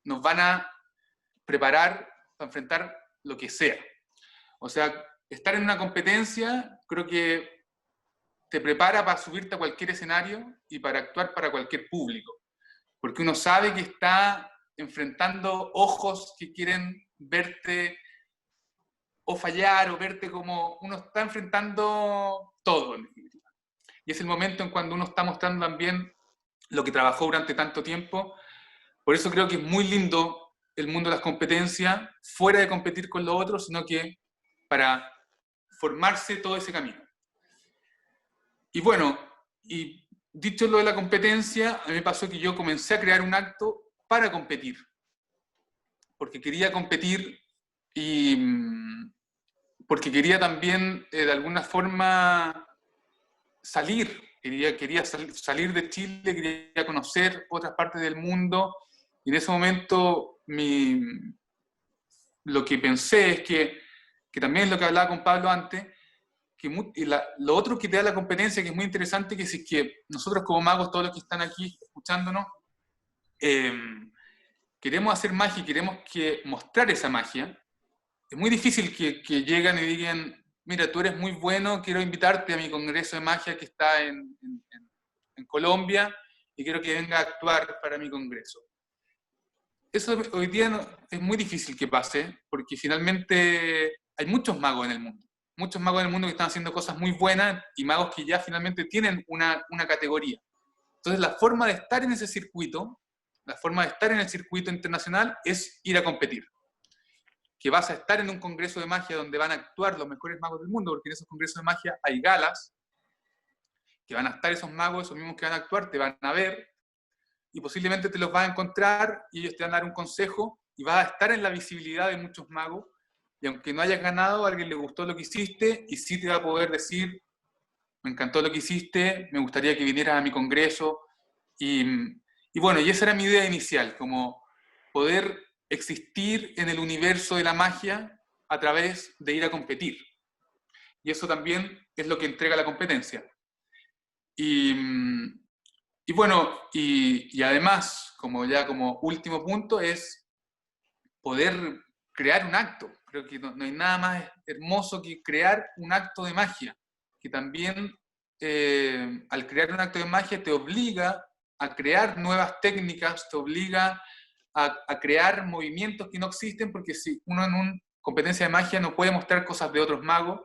nos van a preparar para enfrentar lo que sea. O sea, estar en una competencia creo que te prepara para subirte a cualquier escenario y para actuar para cualquier público, porque uno sabe que está enfrentando ojos que quieren verte o fallar, o verte como uno está enfrentando todo, en definitiva. Y es el momento en cuando uno está mostrando también lo que trabajó durante tanto tiempo. Por eso creo que es muy lindo el mundo de las competencias, fuera de competir con los otros, sino que para formarse todo ese camino. Y bueno, y dicho lo de la competencia, a mí me pasó que yo comencé a crear un acto para competir, porque quería competir y porque quería también de alguna forma salir, quería salir de Chile, quería conocer otras partes del mundo, y en ese momento lo que pensé es que también es lo que hablaba con Pablo antes, lo otro que te da la competencia, que es muy interesante, que si es que nosotros como magos, todos los que están aquí escuchándonos, queremos hacer magia y queremos mostrar esa magia, es muy difícil que llegan y digan, mira, tú eres muy bueno, quiero invitarte a mi congreso de magia que está en Colombia y quiero que venga a actuar para mi congreso. Eso hoy día es muy difícil que pase, porque finalmente hay muchos magos en el mundo. Muchos magos en el mundo que están haciendo cosas muy buenas y magos que ya finalmente tienen una categoría. Entonces la forma de estar en ese circuito, la forma de estar en el circuito internacional es ir a competir. Que vas a estar en un congreso de magia donde van a actuar los mejores magos del mundo, porque en esos congresos de magia hay galas, que van a estar esos magos, esos mismos que van a actuar, te van a ver, y posiblemente te los vas a encontrar, y ellos te van a dar un consejo, y vas a estar en la visibilidad de muchos magos, y aunque no hayas ganado, a alguien le gustó lo que hiciste, y sí te va a poder decir, me encantó lo que hiciste, me gustaría que vinieras a mi congreso, y bueno, y esa era mi idea inicial, como poder existir en el universo de la magia a través de ir a competir. Y eso también es lo que entrega la competencia. Y bueno, y además, como último punto, es poder crear un acto. Creo que no hay nada más hermoso que crear un acto de magia, que también al crear un acto de magia te obliga a crear nuevas técnicas, te obliga a crear movimientos que no existen, porque si uno en una competencia de magia no puede mostrar cosas de otros magos,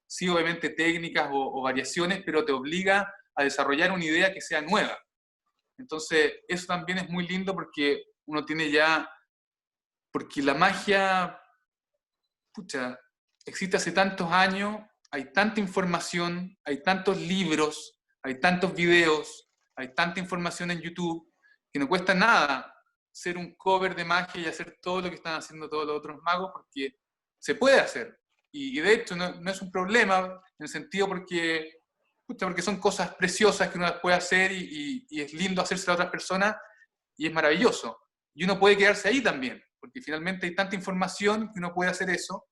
sí obviamente técnicas o variaciones, pero te obliga a desarrollar una idea que sea nueva. Entonces eso también es muy lindo porque uno tiene ya, porque la magia, pucha, existe hace tantos años, hay tanta información, hay tantos libros, hay tantos videos, hay tanta información en YouTube, que no cuesta nada ser un cover de magia y hacer todo lo que están haciendo todos los otros magos, porque se puede hacer. Y de hecho no es un problema, en el sentido porque son cosas preciosas que uno las puede hacer y es lindo hacerse a otras personas y es maravilloso. Y uno puede quedarse ahí también, porque finalmente hay tanta información que uno puede hacer eso,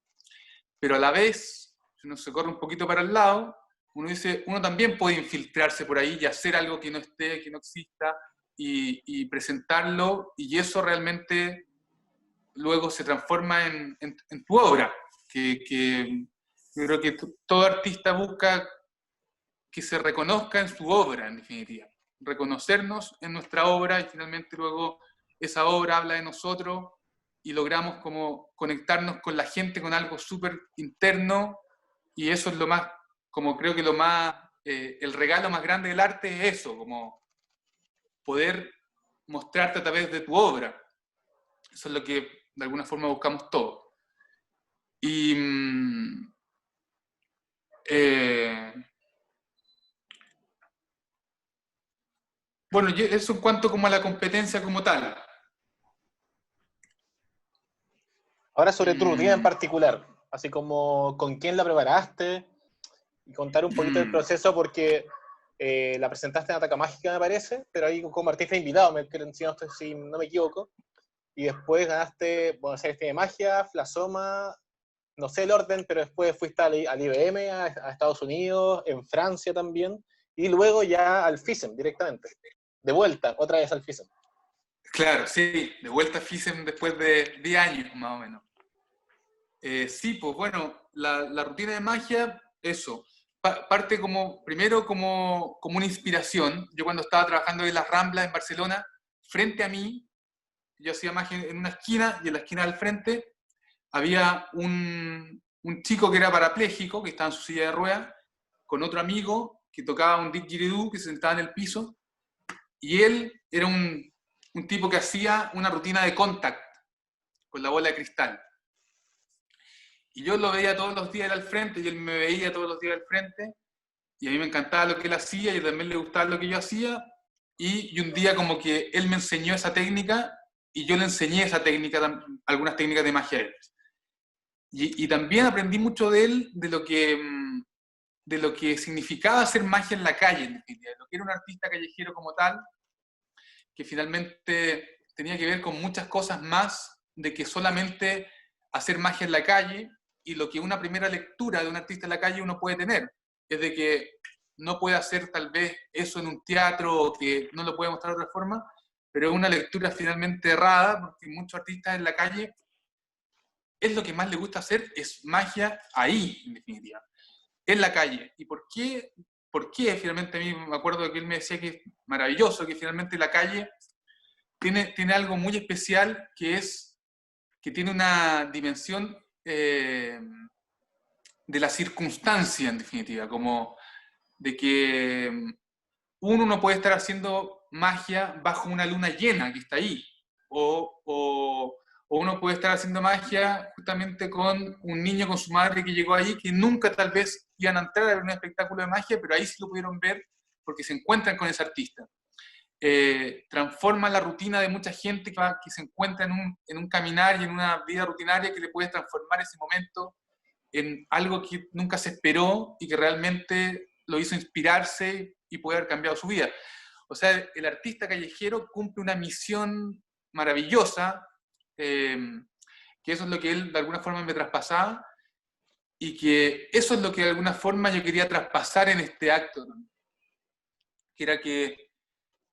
pero a la vez, si uno se corre un poquito para el lado, uno también puede infiltrarse por ahí y hacer algo que no esté, que no exista, y presentarlo, y eso realmente luego se transforma en tu obra, que yo creo que todo artista busca que se reconozca en su obra, en definitiva. Reconocernos en nuestra obra y finalmente luego esa obra habla de nosotros y logramos como conectarnos con la gente con algo súper interno, y eso es lo más, como creo que lo más, el regalo más grande del arte es eso, como poder mostrarte a través de tu obra. Eso es lo que de alguna forma buscamos todos. Y bueno, eso en cuanto como a la competencia como tal. Ahora sobre tu rutina en particular, así como con quién la preparaste, y contar un poquito del proceso, porque la presentaste en Ataca Mágica, me parece, pero ahí como artista invitado, si no me equivoco, y después ganaste, bueno, series de magia, Flasoma, no sé el orden, pero después fuiste al IBM, a Estados Unidos, en Francia también, y luego ya al FISEM directamente, de vuelta, otra vez al FISEM. Claro, sí, de vuelta a FISEM después de 10 años más o menos. Sí, pues bueno, la rutina de magia, eso, parte primero como una inspiración. Yo cuando estaba trabajando en las Ramblas en Barcelona, frente a mí, yo hacía magia en una esquina, y en la esquina del frente había un chico que era parapléjico, que estaba en su silla de ruedas, con otro amigo que tocaba un didgeridoo, que se sentaba en el piso, y él era un tipo que hacía una rutina de contact con la bola de cristal. Y yo lo veía todos los días al frente, y él me veía todos los días al frente, y a mí me encantaba lo que él hacía, y también le gustaba lo que yo hacía, y un día como que él me enseñó esa técnica, y yo le enseñé esa técnica, algunas técnicas de magia a él. Y también aprendí mucho de él, de lo que significaba hacer magia en la calle, de lo que era un artista callejero como tal, que finalmente tenía que ver con muchas cosas más de que solamente hacer magia en la calle, y lo que una primera lectura de un artista en la calle uno puede tener, es de que no puede hacer tal vez eso en un teatro o que no lo puede mostrar de otra forma, pero es una lectura finalmente errada, porque muchos artistas en la calle es lo que más les gusta hacer, es magia ahí, en definitiva, en la calle. ¿Y por qué? Porque finalmente a mí me acuerdo que él me decía que es maravilloso, que finalmente la calle tiene algo muy especial, que es que tiene una dimensión de la circunstancia, en definitiva, como de que uno no puede estar haciendo magia bajo una luna llena que está ahí, o uno puede estar haciendo magia justamente con un niño con su madre que llegó ahí, que nunca tal vez iban a entrar a ver un espectáculo de magia, pero ahí sí lo pudieron ver porque se encuentran con ese artista. Transforma la rutina de mucha gente que se encuentra en un caminar y en una vida rutinaria, que le puede transformar ese momento en algo que nunca se esperó y que realmente lo hizo inspirarse y poder haber cambiado su vida. O sea, el artista callejero cumple una misión maravillosa, que eso es lo que él de alguna forma me traspasaba, y que eso es lo que de alguna forma yo quería traspasar en este acto, ¿no? Que era que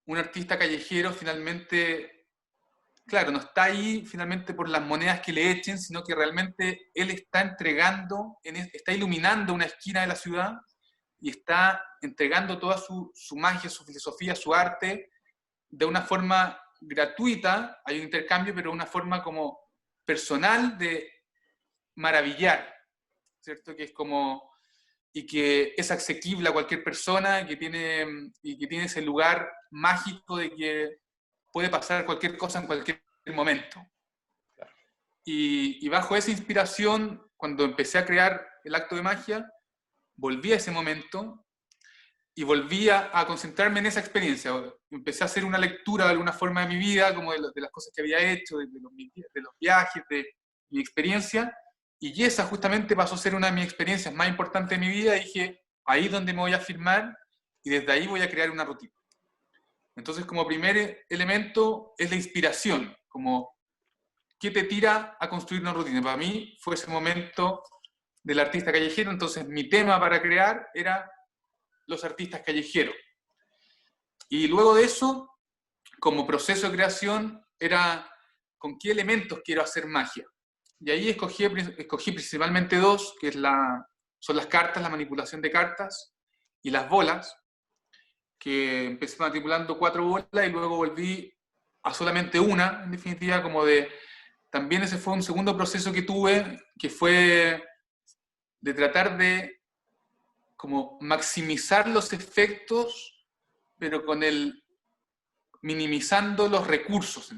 un artista callejero finalmente, claro, no está ahí finalmente por las monedas que le echen, sino que realmente él está entregando, está iluminando una esquina de la ciudad y está entregando toda su magia, su filosofía, su arte, de una forma gratuita, hay un intercambio, pero de una forma como personal de maravillar, ¿cierto? Que es como, y que es asequible a cualquier persona, y que tiene ese lugar mágico de que puede pasar cualquier cosa en cualquier momento. Y bajo esa inspiración, cuando empecé a crear el acto de magia, volví a ese momento y volví a concentrarme en esa experiencia. Empecé a hacer una lectura de alguna forma de mi vida, como de las cosas que había hecho, de los viajes, de mi experiencia, y esa justamente pasó a ser una de mis experiencias más importantes de mi vida. Y dije, ahí es donde me voy a firmar, y desde ahí voy a crear una rutina. Entonces, como primer elemento es la inspiración, como ¿qué te tira a construir una rutina? Para mí fue ese momento del artista callejero. Entonces mi tema para crear era los artistas callejeros. Y luego de eso, como proceso de creación, era con qué elementos quiero hacer magia. Y ahí escogí principalmente dos, que son las cartas, la manipulación de cartas, y las bolas, que empecé manipulando 4 bolas y luego volví a solamente una, en definitiva, como de... También ese fue un segundo proceso que tuve, que fue de tratar de como maximizar los efectos, pero minimizando los recursos. O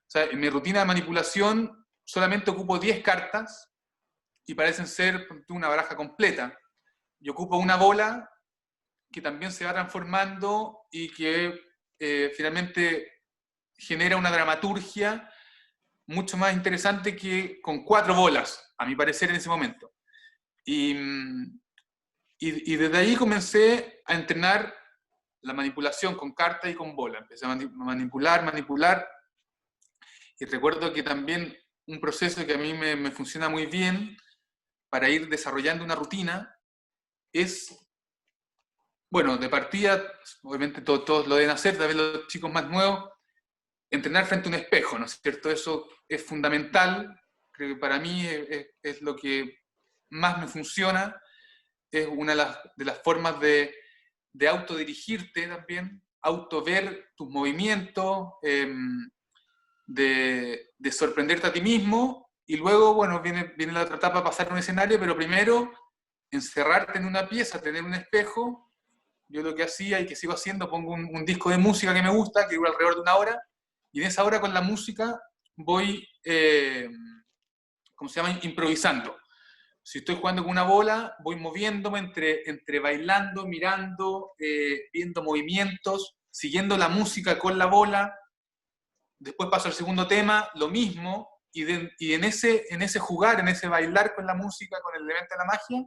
sea, en mi rutina de manipulación solamente ocupo 10 cartas y parecen ser una baraja completa. Yo ocupo una bola que también se va transformando y que finalmente genera una dramaturgia mucho más interesante que con 4 bolas, a mi parecer, en ese momento. Y desde ahí comencé a entrenar la manipulación con cartas y con bola. Empecé a manipular. Y recuerdo que también un proceso que a mí me funciona muy bien para ir desarrollando una rutina es, bueno, de partida, obviamente todos lo deben hacer, tal vez los chicos más nuevos, entrenar frente a un espejo, ¿no es cierto? Eso es fundamental, creo que para mí es lo que más me funciona, es una de las formas de autodirigirte también, autover tus movimientos, de sorprenderte a ti mismo, y luego, bueno, viene la otra etapa, pasar un escenario, pero primero encerrarte en una pieza, tener un espejo. Yo lo que hacía y que sigo haciendo, pongo un disco de música que me gusta, que dura alrededor de 1 hora, y en esa hora con la música voy, ¿cómo se llama?, improvisando. Si estoy jugando con una bola, voy moviéndome entre bailando, mirando, viendo movimientos, siguiendo la música con la bola. Después paso al segundo tema, lo mismo, y en ese jugar, en ese bailar con la música, con el elemento de la magia,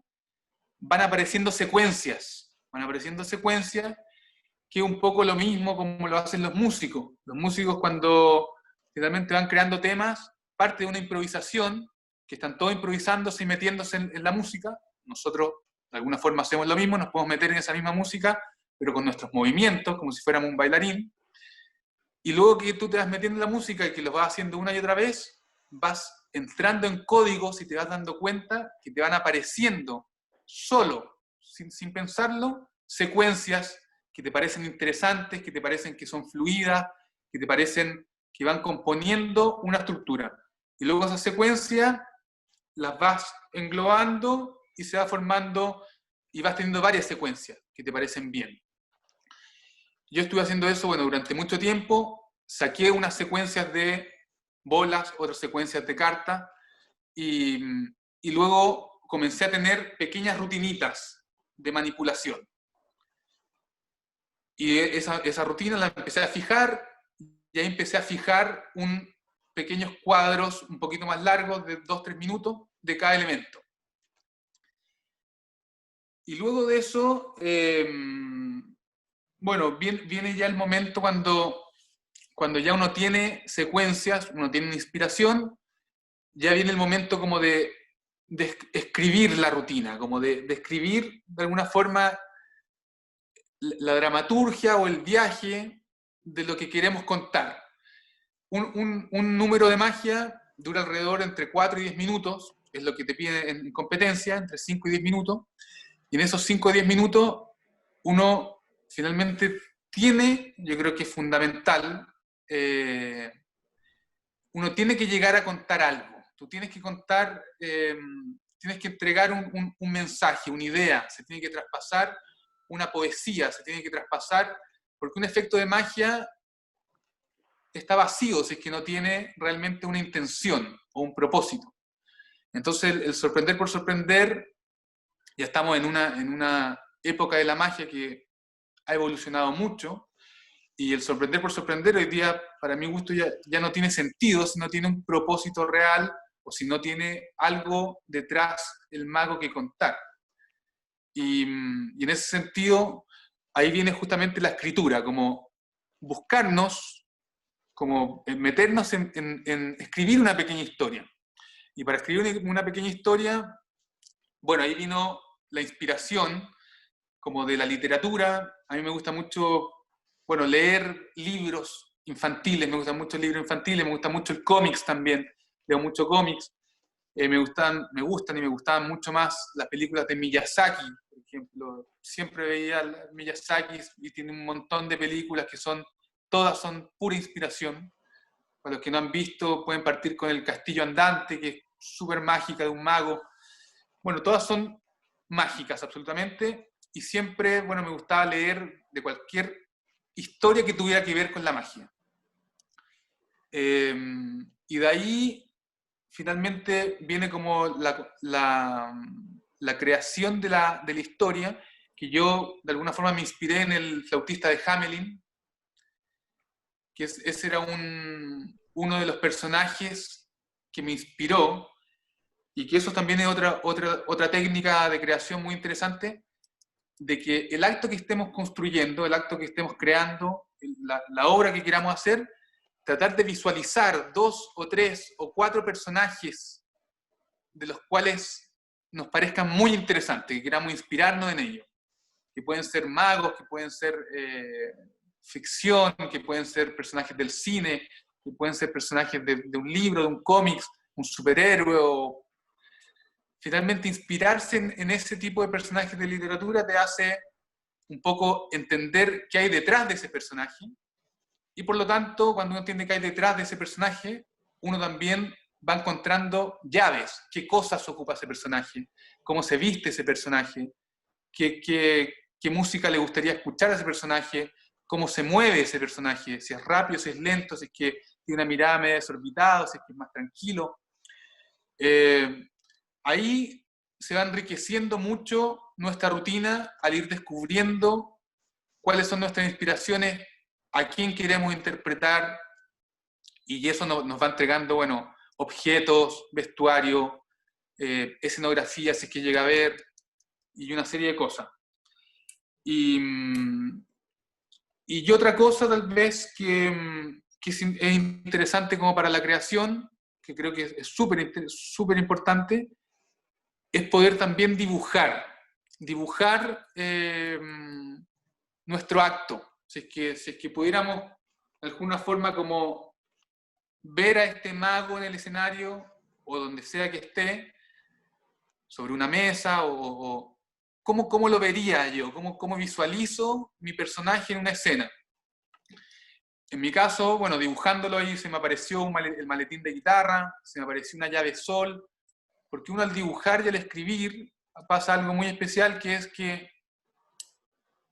van apareciendo secuencias, que es un poco lo mismo como lo hacen los músicos. Los músicos, cuando finalmente van creando temas, parte de una improvisación, que están todos improvisándose y metiéndose en la música. Nosotros de alguna forma hacemos lo mismo, nos podemos meter en esa misma música, pero con nuestros movimientos, como si fuéramos un bailarín. Y luego que tú te vas metiendo en la música y que lo vas haciendo una y otra vez, vas entrando en códigos y te vas dando cuenta que te van apareciendo solo, sin pensarlo, secuencias que te parecen interesantes, que te parecen que son fluidas, que te parecen que van componiendo una estructura. Y luego esa secuencia las vas englobando y se va formando y vas teniendo varias secuencias que te parecen bien. Yo estuve haciendo eso, bueno, durante mucho tiempo, saqué unas secuencias de bolas, otras secuencias de cartas, y luego comencé a tener pequeñas rutinitas de manipulación. Y esa rutina la empecé a fijar, y ahí empecé a fijar pequeños cuadros un poquito más largos, de 2-3 minutos, de cada elemento. Y luego de eso, bueno, viene ya el momento cuando ya uno tiene secuencias, uno tiene una inspiración, ya viene el momento como de escribir la rutina, como de escribir de alguna forma la dramaturgia o el viaje de lo que queremos contar. Un número de magia dura alrededor entre 4 y 10 minutos, es lo que te piden en competencia, entre 5 y 10 minutos, y en esos 5 o 10 minutos uno finalmente tiene, yo creo que es fundamental, uno tiene que llegar a contar algo. Tú tienes que contar, tienes que entregar un mensaje, una idea, se tiene que traspasar una poesía, se tiene que traspasar, porque un efecto de magia está vacío si es que no tiene realmente una intención o un propósito. Entonces el sorprender por sorprender, ya estamos en una época de la magia que ha evolucionado mucho, y el sorprender por sorprender hoy día, para mi gusto, ya no tiene sentido si no tiene un propósito real o si no tiene algo detrás el mago que contar. Y en ese sentido, ahí viene justamente la escritura, como buscarnos, como meternos en escribir una pequeña historia. Y para escribir una pequeña historia, bueno, ahí vino la inspiración como de la literatura. A mí me gusta mucho, bueno, leer libros infantiles, me gustan mucho los libros infantiles, me gusta mucho el cómics también, leo mucho cómics. Me gustan y me gustaban mucho más las películas de Miyazaki, por ejemplo. Siempre veía a Miyazaki y tiene un montón de películas que todas son pura inspiración. Para los que no han visto, pueden partir con El Castillo Andante, que es súper mágica, de un mago. Bueno, todas son mágicas, absolutamente. Y siempre, bueno, me gustaba leer de cualquier historia que tuviera que ver con la magia. Y de ahí, finalmente, viene como la creación de la historia, que yo, de alguna forma, me inspiré en El Flautista de Hamelin, que ese era uno de los personajes que me inspiró, y que eso también es otra técnica de creación muy interesante, de que el acto que estemos construyendo, el acto que estemos creando, la obra que queramos hacer, tratar de visualizar 2 o 3 o 4 personajes de los cuales nos parezcan muy interesantes, que queramos inspirarnos en ellos, que pueden ser magos, que pueden ser ficción, que pueden ser personajes del cine, que pueden ser personajes de un libro, de un cómic, un superhéroe, o finalmente inspirarse en ese tipo de personajes de literatura te hace un poco entender qué hay detrás de ese personaje, y por lo tanto, cuando uno entiende qué hay detrás de ese personaje, uno también va encontrando llaves, qué cosas ocupa ese personaje, cómo se viste ese personaje, qué música le gustaría escuchar a ese personaje, cómo se mueve ese personaje, si es rápido, si es lento, si es que tiene una mirada medio desorbitada, si es que es más tranquilo. Ahí se va enriqueciendo mucho nuestra rutina al ir descubriendo cuáles son nuestras inspiraciones, a quién queremos interpretar, y eso nos va entregando, bueno, objetos, vestuario, escenografía, si es que llega a ver, y una serie de cosas. Y otra cosa tal vez que es interesante como para la creación, que creo que es súper importante, es poder también dibujar nuestro acto. Si es que pudiéramos de alguna forma como ver a este mago en el escenario o donde sea que esté, sobre una mesa, o ¿cómo lo vería yo? ¿Cómo visualizo mi personaje en una escena? En mi caso, bueno, dibujándolo ahí se me apareció el maletín de guitarra, se me apareció una llave sol, porque uno al dibujar y al escribir pasa algo muy especial, que es que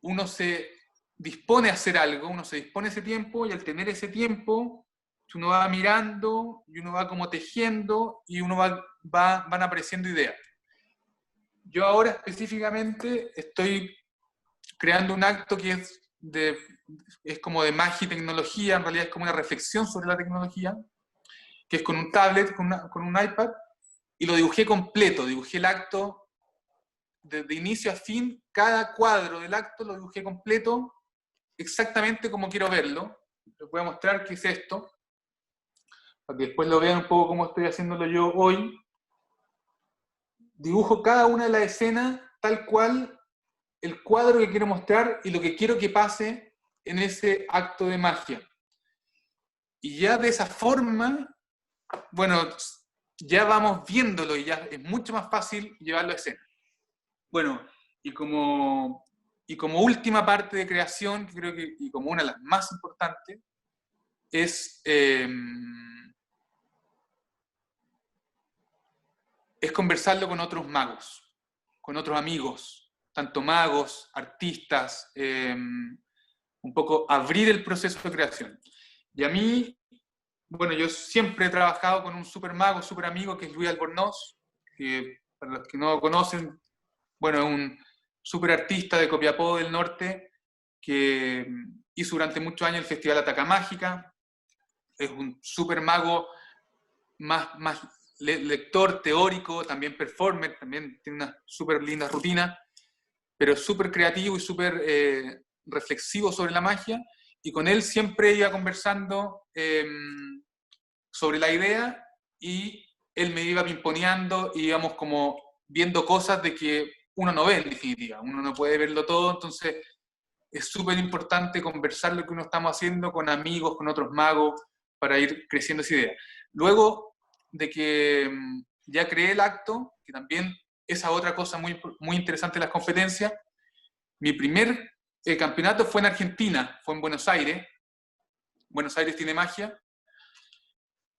uno se dispone a hacer algo, uno se dispone a ese tiempo, y al tener ese tiempo, uno va mirando, y uno va como tejiendo, y van apareciendo ideas. Yo ahora específicamente estoy creando un acto que es como de magia y tecnología, en realidad es como una reflexión sobre la tecnología, que es con un tablet, con un iPad, y lo dibujé completo, dibujé el acto de inicio a fin, cada cuadro del acto lo dibujé completo, exactamente como quiero verlo. Les voy a mostrar qué es esto, para que después lo vean un poco cómo estoy haciéndolo yo hoy. Dibujo cada una de las escenas tal cual el cuadro que quiero mostrar y lo que quiero que pase en ese acto de magia. Y ya de esa forma, bueno, ya vamos viéndolo y ya es mucho más fácil llevarlo a escena. Bueno, y como última parte de creación, que creo que, y como una de las más importantes, es conversarlo con otros magos, con otros amigos, tanto magos, artistas, un poco abrir el proceso de creación. Y a mí, bueno, yo siempre he trabajado con un super mago, super amigo, que es Luis Albornoz, que para los que no lo conocen, bueno, es un super artista de Copiapó del Norte, que hizo durante muchos años el Festival Ataca Mágica, es un super mago, más lector, teórico, también performer, también tiene una súper linda rutina, pero súper creativo y súper reflexivo sobre la magia, y con él siempre iba conversando sobre la idea, y él me iba pimponeando y íbamos como viendo cosas de que uno no ve en definitiva, uno no puede verlo todo, entonces es súper importante conversar lo que uno estamos haciendo con amigos, con otros magos, para ir creciendo esa idea. Luego de que ya creé el acto, que también esa otra cosa muy interesante de las competencias, mi primer campeonato fue en Argentina, fue en Buenos Aires. Buenos Aires tiene magia.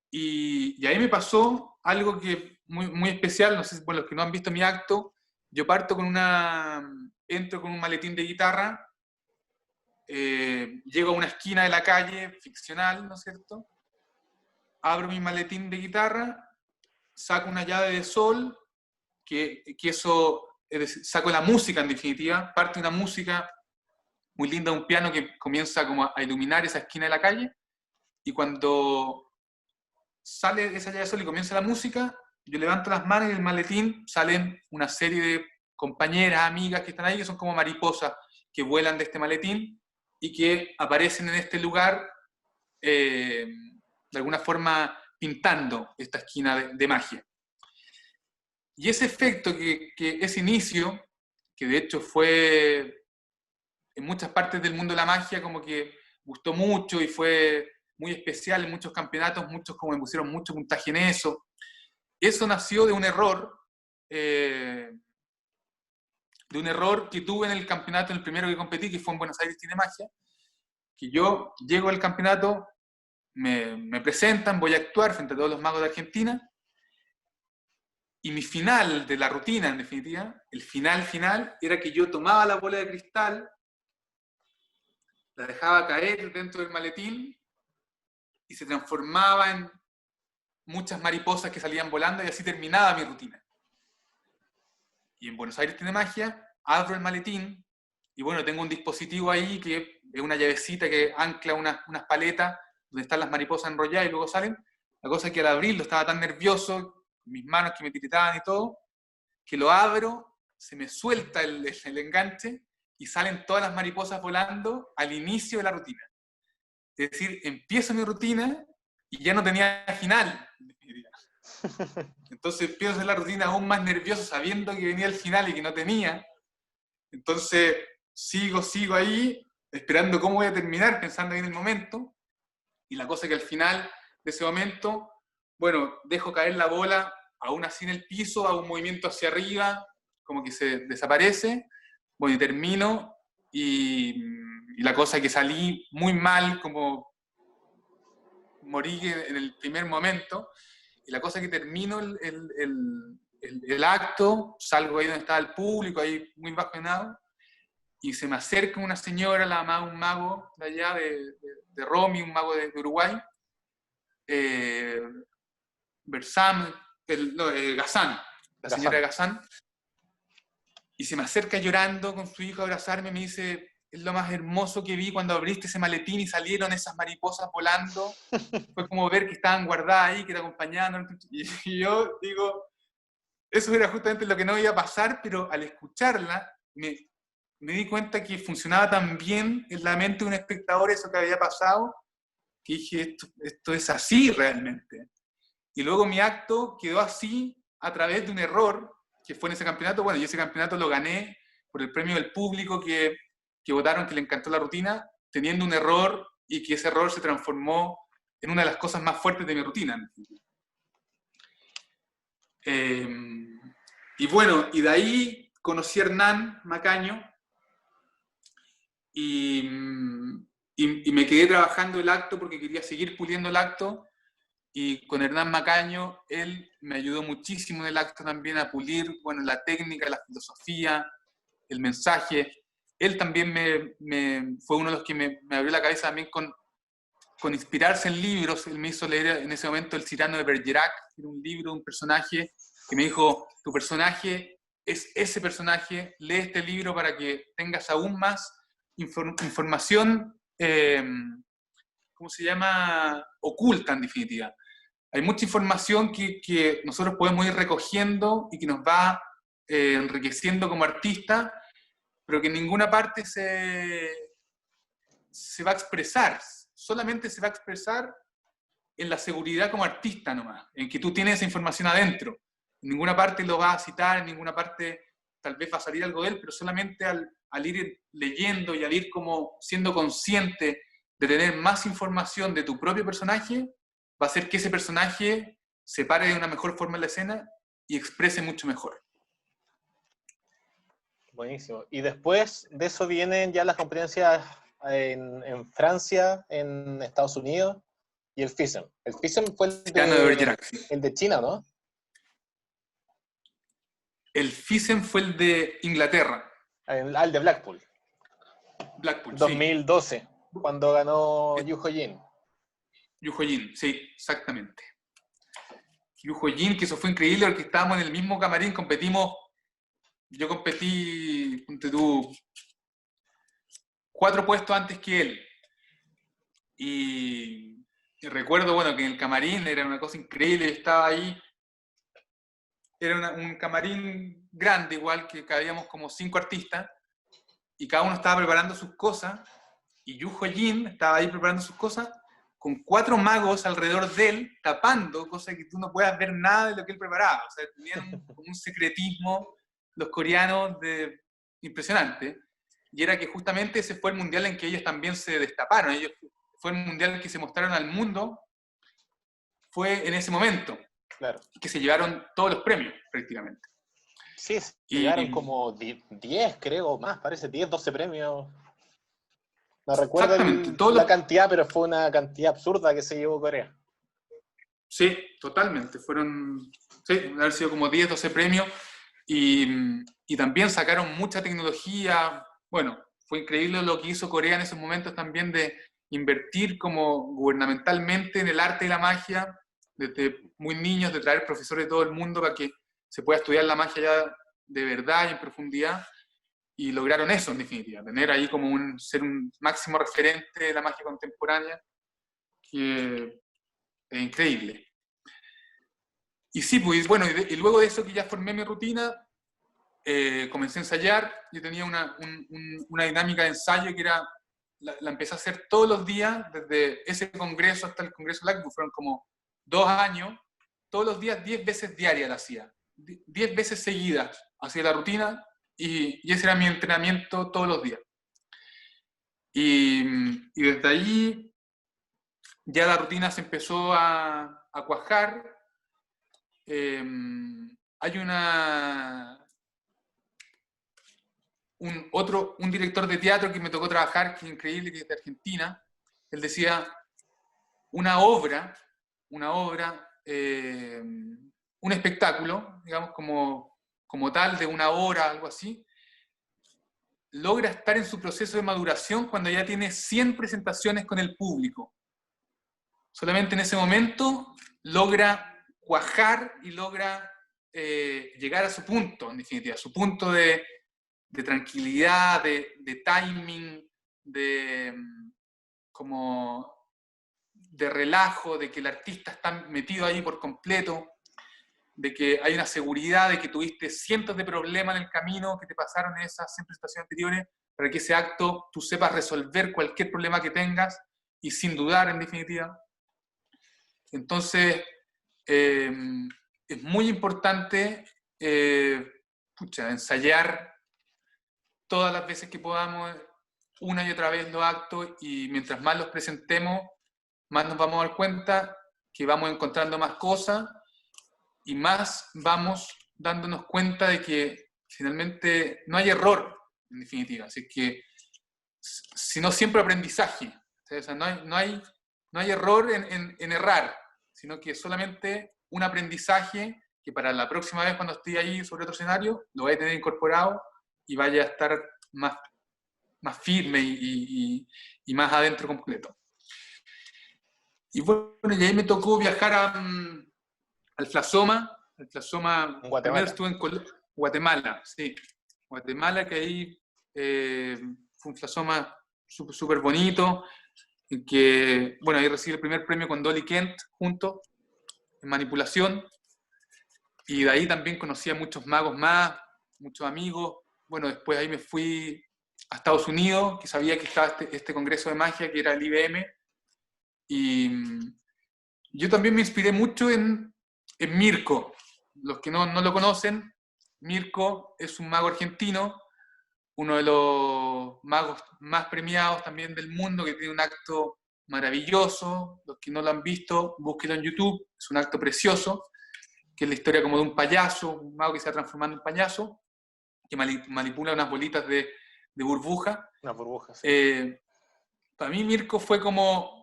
Y ahí me pasó algo que muy especial, no sé si por los que no han visto mi acto, yo entro con un maletín de guitarra, llego a una esquina de la calle ficcional, ¿no es cierto? Abro mi maletín de guitarra, saco una llave de sol, que eso, es decir, saco la música en definitiva, parte una música muy linda, un piano que comienza como a iluminar esa esquina de la calle, y cuando sale esa llave de sol y comienza la música, yo levanto las manos y en el maletín salen una serie de compañeras, amigas que están ahí, que son como mariposas que vuelan de este maletín y que aparecen en este lugar de alguna forma pintando esta esquina de magia. Y ese efecto, ese inicio, que de hecho fue en muchas partes del mundo de la magia como que gustó mucho y fue muy especial en muchos campeonatos, muchos como me pusieron mucho puntaje en eso. Eso nació de un error que tuve en el campeonato, en el primero que competí, que fue en Buenos Aires Tiene Magia, que yo llego al campeonato, me presentan, voy a actuar frente a todos los magos de Argentina, y mi final de la rutina, en definitiva, el final, era que yo tomaba la bola de cristal, la dejaba caer dentro del maletín, y se transformaba en muchas mariposas que salían volando, y así terminaba mi rutina. Y en Buenos Aires Tiene Magia, abro el maletín, y bueno, tengo un dispositivo ahí que es una llavecita que ancla unas paletas donde están las mariposas enrolladas y luego salen. La cosa es que al abrirlo estaba tan nervioso, mis manos que me tiritaban y todo, que lo abro, se me suelta el enganche y salen todas las mariposas volando al inicio de la rutina. Es decir, empiezo mi rutina y ya no tenía final. Entonces empiezo a hacer la rutina aún más nervioso, sabiendo que venía el final y que no tenía. Entonces sigo ahí, esperando cómo voy a terminar, pensando en el momento. Y la cosa es que al final de ese momento, bueno, dejo caer la bola, aún así en el piso, hago un movimiento hacia arriba, como que se desaparece. Bueno, y termino, y la cosa es que salí muy mal, como morí en el primer momento. Y la cosa es que termino el acto, salgo ahí donde estaba el público, ahí muy bajonado, y se me acerca una señora, la mamá de un mago de allá, de Romy, un mago de Uruguay, Bersam, Gazán, la señora Gazán, y se me acerca llorando con su hijo a abrazarme, y me dice: es lo más hermoso que vi cuando abriste ese maletín y salieron esas mariposas volando. Fue como ver que estaban guardadas ahí, que te acompañaban. Y yo digo, eso era justamente lo que no iba a pasar, pero al escucharla me di cuenta que funcionaba tan bien en la mente de un espectador eso que había pasado, que dije, esto es así realmente. Y luego mi acto quedó así a través de un error que fue en ese campeonato. Bueno, y ese campeonato lo gané por el premio del público que votaron, que le encantó la rutina, teniendo un error, y que ese error se transformó en una de las cosas más fuertes de mi rutina. Y bueno, y de ahí conocí a Hernán Macaño, y me quedé trabajando el acto porque quería seguir puliendo el acto, y con Hernán Macaño, él me ayudó muchísimo en el acto también a pulir, bueno, la técnica, la filosofía, el mensaje. Él también fue uno de los que me abrió la cabeza también con inspirarse en libros. Él me hizo leer en ese momento El Cyrano de Bergerac, que era un libro, un personaje, que me dijo, tu personaje es ese personaje, lee este libro para que tengas aún más información, ¿cómo se llama? Oculta, en definitiva. Hay mucha información que nosotros podemos ir recogiendo y que nos va enriqueciendo como artistas, pero que en ninguna parte se va a expresar. Solamente se va a expresar en la seguridad como artista nomás, en que tú tienes esa información adentro. En ninguna parte lo vas a citar, en ninguna parte tal vez va a salir algo de él, pero solamente al ir leyendo y al ir como siendo consciente de tener más información de tu propio personaje, va a hacer que ese personaje se pare de una mejor forma en la escena y exprese mucho mejor. Buenísimo. Y después de eso vienen ya las competencias en Francia, en Estados Unidos, y el FISM. El FISM fue el de China, ¿no? El FISM fue el de Inglaterra. El de Blackpool. Blackpool, 2012, sí. Cuando ganó Yu Ho-jin. Yu Ho-jin, sí, exactamente. Yu Ho-jin, que eso fue increíble porque estábamos en el mismo camarín, yo competí, ponte tú, 4 puestos antes que él. Y recuerdo, bueno, que en el camarín era una cosa increíble, yo estaba ahí, era un camarín grande igual, que cabíamos como 5 artistas, y cada uno estaba preparando sus cosas, y Yu Ho-jin estaba ahí preparando sus cosas, con 4 magos alrededor de él, tapando, cosa que tú no puedas ver nada de lo que él preparaba. O sea, tenían un secretismo los coreanos impresionante, y era que justamente ese fue el mundial en que ellos también se destaparon. Fue el mundial que se mostraron al mundo, fue en ese momento, claro, que se llevaron todos los premios prácticamente. Sí, llegaron como 10, creo, más, parece, 10, 12 premios. No recuerdo la cantidad, pero fue una cantidad absurda que se llevó Corea. Sí, totalmente. Sí, haber sido como 10, 12 premios, y también sacaron mucha tecnología. Bueno, fue increíble lo que hizo Corea en esos momentos también, de invertir como gubernamentalmente en el arte y la magia, desde muy niños, de traer profesores de todo el mundo para que se pueda estudiar la magia ya de verdad y en profundidad, y lograron eso en definitiva, tener ahí como ser un máximo referente de la magia contemporánea, que es increíble. Y sí, pues bueno, y luego de eso que ya formé mi rutina, comencé a ensayar. Yo tenía una dinámica de ensayo que era, la empecé a hacer todos los días, desde ese congreso hasta el congreso Blackpool, fueron como 2 años, todos los días, 10 veces diarias la hacía. 10 veces seguidas hacía la rutina y ese era mi entrenamiento todos los días. Y desde allí ya la rutina se empezó a cuajar. Hay un director de teatro que me tocó trabajar, que es increíble, que es de Argentina. Él decía, una obra, un espectáculo, digamos, como tal, de una hora, algo así, logra estar en su proceso de maduración cuando ya tiene 100 presentaciones con el público. Solamente en ese momento logra cuajar y logra llegar a su punto, en definitiva, su punto de tranquilidad, de timing, de relajo, de que el artista está metido ahí por completo, de que hay una seguridad de que tuviste cientos de problemas en el camino que te pasaron en esas 100 presentaciones anteriores, para que ese acto tú sepas resolver cualquier problema que tengas y sin dudar, en definitiva. Entonces, es muy importante ensayar todas las veces que podamos, una y otra vez los actos, y mientras más los presentemos, más nos vamos a dar cuenta que vamos encontrando más cosas y más vamos dándonos cuenta de que finalmente no hay error, en definitiva. Así que, sino siempre aprendizaje. O sea, no hay error en errar, sino que solamente un aprendizaje que para la próxima vez cuando esté ahí sobre otro escenario, lo vaya a tener incorporado y vaya a estar más firme y más adentro completo. Y bueno, y ahí me tocó viajar al Flasoma. El Flasoma, primero estuve en Guatemala, sí. Guatemala, que ahí fue un Flasoma súper bonito, en que, bueno, ahí recibí el primer premio con Dolly Kent juntos, en manipulación, y de ahí también conocí a muchos magos más, muchos amigos. Bueno, después ahí me fui a Estados Unidos, que sabía que estaba este congreso de magia, que era el IBM, y yo también me inspiré mucho en Mirko. Los que no lo conocen, Mirko es un mago argentino, uno de los magos más premiados también del mundo, que tiene un acto maravilloso. Los que no lo han visto, búsquenlo en YouTube, es un acto precioso, que es la historia como de un payaso, un mago que se va transformando en payaso, que manipula unas bolitas de burbuja. Unas burbujas, sí. Para mí Mirko fue como,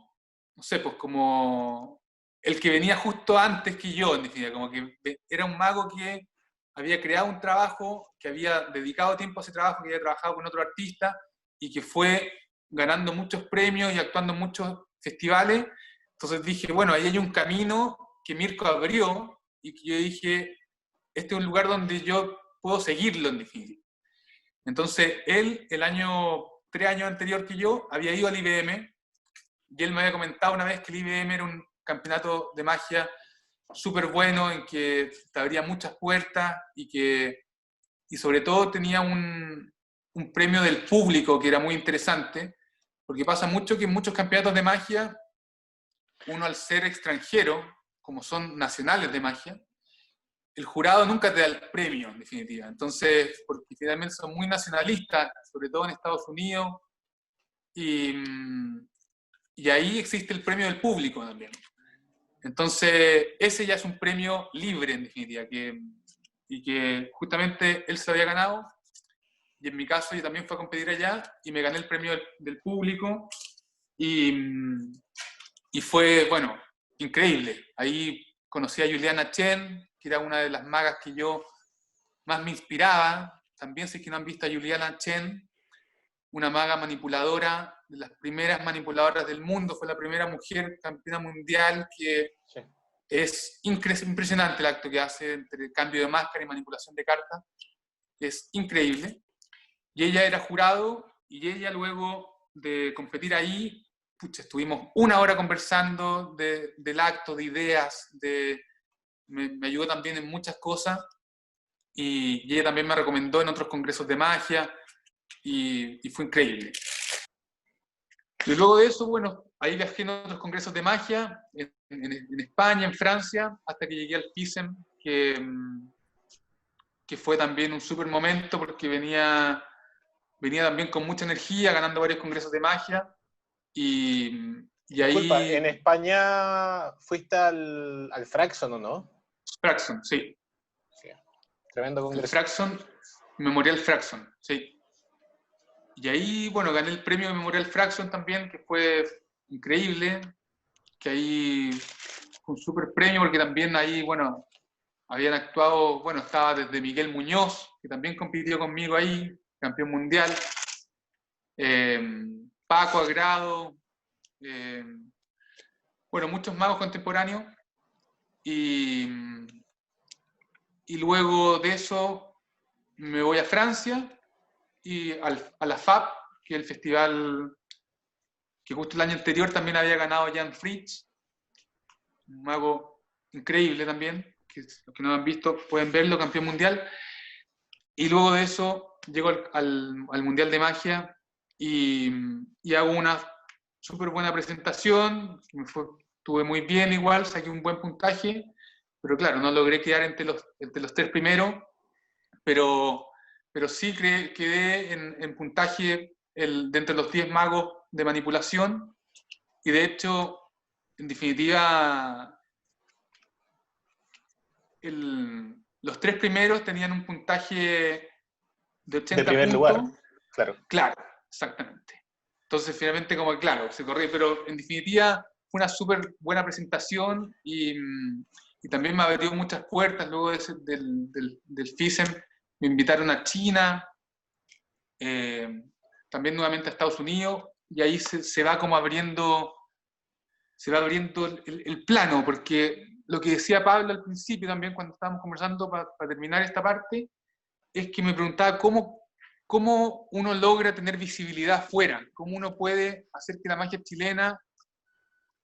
no sé, pues como el que venía justo antes que yo, en definitiva, como que era un mago que había creado un trabajo, que había dedicado tiempo a ese trabajo, que había trabajado con otro artista y que fue ganando muchos premios y actuando en muchos festivales. Entonces dije, bueno, ahí hay un camino que Mirko abrió y que yo dije, este es un lugar donde yo puedo seguirlo, en definitiva. Entonces él, 3 años anterior que yo, había ido al IBM y él me había comentado una vez que el IBM era un campeonato de magia súper bueno, en que te abría muchas puertas y sobre todo tenía un premio del público que era muy interesante, porque pasa mucho que en muchos campeonatos de magia, uno al ser extranjero, como son nacionales de magia, el jurado nunca te da el premio, en definitiva. Entonces, porque finalmente son muy nacionalistas, sobre todo en Estados Unidos, y ahí existe el premio del público también. Entonces, ese ya es un premio libre, en definitiva, y que justamente él se había ganado, y en mi caso yo también fui a competir allá, y me gané el premio del público, y fue, bueno, increíble. Ahí conocí a Juliana Chen, que era una de las magas que yo más me inspiraba. También sé que no han visto a Juliana Chen, una maga manipuladora, de las primeras manipuladoras del mundo, fue la primera mujer campeona mundial, que sí. Es impresionante el acto que hace entre cambio de máscara y manipulación de cartas, es increíble. Y ella era jurado, y ella luego de competir ahí, estuvimos 1 hora conversando del acto, de ideas, me ayudó también en muchas cosas, y ella también me recomendó en otros congresos de magia, y fue increíble. Y luego de eso, bueno, ahí viajé en otros congresos de magia, en España, en Francia, hasta que llegué al FISEM, que fue también un súper momento porque venía también con mucha energía, ganando varios congresos de magia. Y Disculpa, en ahí, España fuiste al Fraxon, ¿o no? Fraxon, sí. Sí. Tremendo El congreso. Fraxon, Memorial Fraxon, sí. Y ahí, bueno, gané el premio Memorial Fraxon también, que fue increíble, que ahí fue un súper premio porque también ahí, bueno, habían actuado, bueno, estaba desde Miguel Muñoz, que también compitió conmigo ahí, campeón mundial, Paco Agrado, bueno, muchos magos contemporáneos, y luego de eso me voy a Francia, y a la FAB, que es el festival que justo el año anterior también había ganado Jan Fritz, un mago increíble también, que los que no lo han visto pueden verlo, campeón mundial. Y luego de eso llego al Mundial de Magia y hago una súper buena presentación, estuve muy bien igual, saqué un buen puntaje, pero claro, no logré quedar entre los 3 primeros, pero sí quedé en puntaje de entre los 10 magos de manipulación, y de hecho, en definitiva, los 3 primeros tenían un puntaje de 80 De primer puntos. lugar, claro. Claro, exactamente. Entonces, finalmente, como claro, se corrió, pero en definitiva fue una súper buena presentación y también me abrió muchas puertas. Luego del FISEM me invitaron a China, también nuevamente a Estados Unidos, y ahí se va como abriendo, el plano, porque lo que decía Pablo al principio también cuando estábamos conversando para terminar esta parte, es que me preguntaba cómo uno logra tener visibilidad afuera, cómo uno puede hacer que la magia chilena,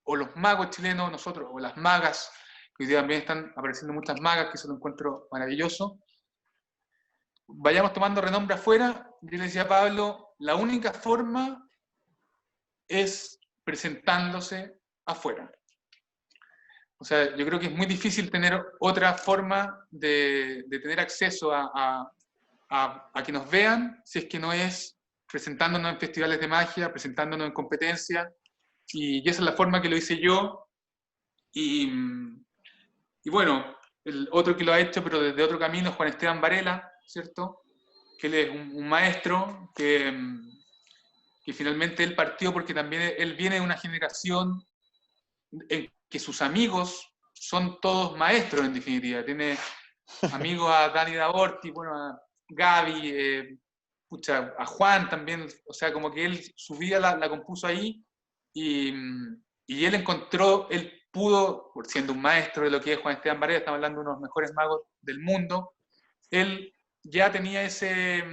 o los magos chilenos, nosotros, o las magas, que hoy día también están apareciendo muchas magas, que eso lo encuentro maravilloso, vayamos tomando renombre afuera. Yo le decía a Pablo, la única forma es presentándose afuera. O sea, yo creo que es muy difícil tener otra forma de tener acceso a que nos vean, si es que no es presentándonos en festivales de magia, presentándonos en competencias, y esa es la forma que lo hice yo. Y bueno, el otro que lo ha hecho, pero desde otro camino, es Juan Esteban Varela, ¿cierto? Que él es un maestro que finalmente él partió porque también él viene de una generación en que sus amigos son todos maestros, en definitiva. Tiene amigos a Dani Davorti, bueno, a Gaby, a Juan también, o sea, como que él su vida la compuso ahí, y él pudo, por siendo un maestro de lo que es Juan Esteban Varela, estamos hablando de uno de los mejores magos del mundo, él ya tenía ese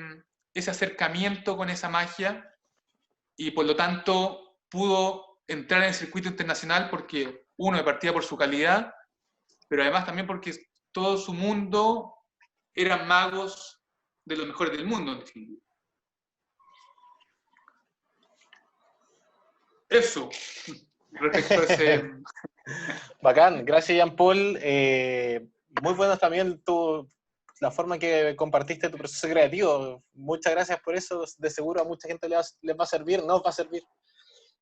acercamiento con esa magia, y por lo tanto pudo entrar en el circuito internacional porque, uno, de partida por su calidad, pero además también porque todo su mundo eran magos de los mejores del mundo, en definitiva. Eso, respecto a ese... Bacán, gracias Jean-Paul. Muy bueno también la forma en que compartiste tu proceso creativo. Muchas gracias por eso. De seguro a mucha gente les va a servir, nos va a servir.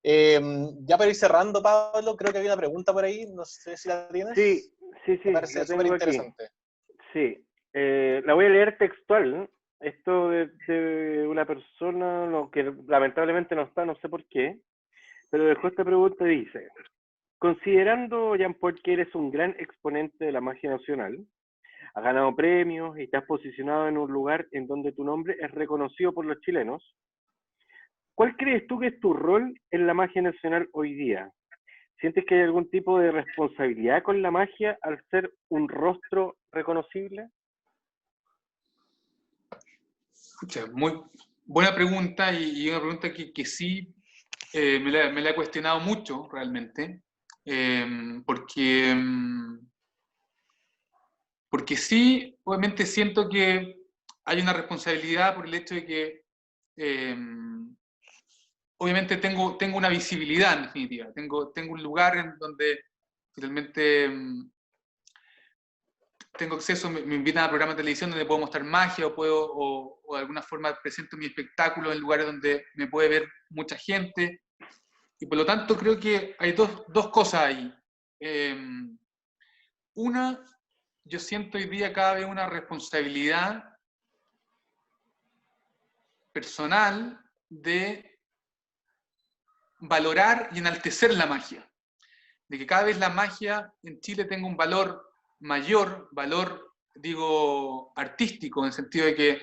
Ya para ir cerrando, Pablo, creo que había una pregunta por ahí. No sé si la tienes. Sí, Me parece súper interesante. Sí, la voy a leer textual, ¿no? Esto de una persona que lamentablemente no está, no sé por qué, pero dejó esta pregunta y dice: considerando, Jean-Paul, que eres un gran exponente de la magia nacional, has ganado premios y te has posicionado en un lugar en donde tu nombre es reconocido por los chilenos, ¿cuál crees tú que es tu rol en la magia nacional hoy día? ¿Sientes que hay algún tipo de responsabilidad con la magia al ser un rostro reconocible? Escucha, muy buena pregunta, y una pregunta que sí me la he cuestionado mucho realmente, porque sí, obviamente siento que hay una responsabilidad por el hecho de que obviamente tengo una visibilidad en definitiva, tengo un lugar en donde finalmente tengo acceso, me invitan a programas de televisión donde puedo mostrar magia o de alguna forma presento mi espectáculo en lugares donde me puede ver mucha gente. Y por lo tanto creo que hay dos cosas ahí. Una, yo siento hoy día cada vez una responsabilidad personal de valorar y enaltecer la magia. De que cada vez la magia en Chile tenga un valor mayor, valor, digo, artístico, en el sentido de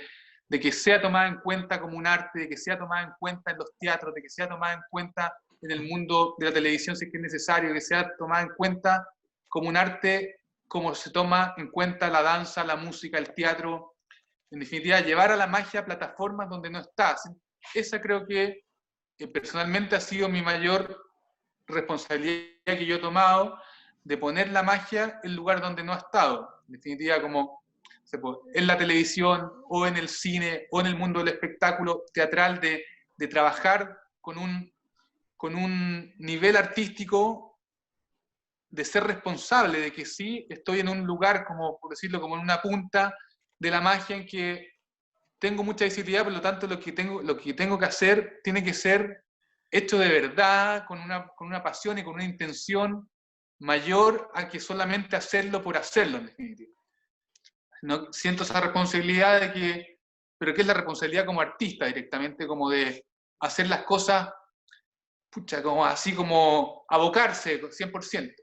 que sea tomada en cuenta como un arte, de que sea tomada en cuenta en los teatros, de que sea tomada en cuenta en el mundo de la televisión si es que es necesario, que sea tomada en cuenta como un arte, como se toma en cuenta la danza, la música, el teatro. En definitiva, llevar a la magia a plataformas donde no está. Esa creo que personalmente ha sido mi mayor responsabilidad que yo he tomado, de poner la magia en lugar donde no ha estado. En definitiva, como en la televisión, o en el cine, o en el mundo del espectáculo teatral, de trabajar con un nivel artístico, de ser responsable, de que sí estoy en un lugar, como por decirlo, como en una punta de la magia en que tengo mucha visibilidad, por lo tanto lo que tengo que hacer tiene que ser hecho de verdad, con una pasión y con una intención mayor a que solamente hacerlo por hacerlo, en definitiva. No, siento esa responsabilidad pero ¿qué es la responsabilidad como artista directamente? Como de hacer las cosas, pucha, como así como abocarse 100%.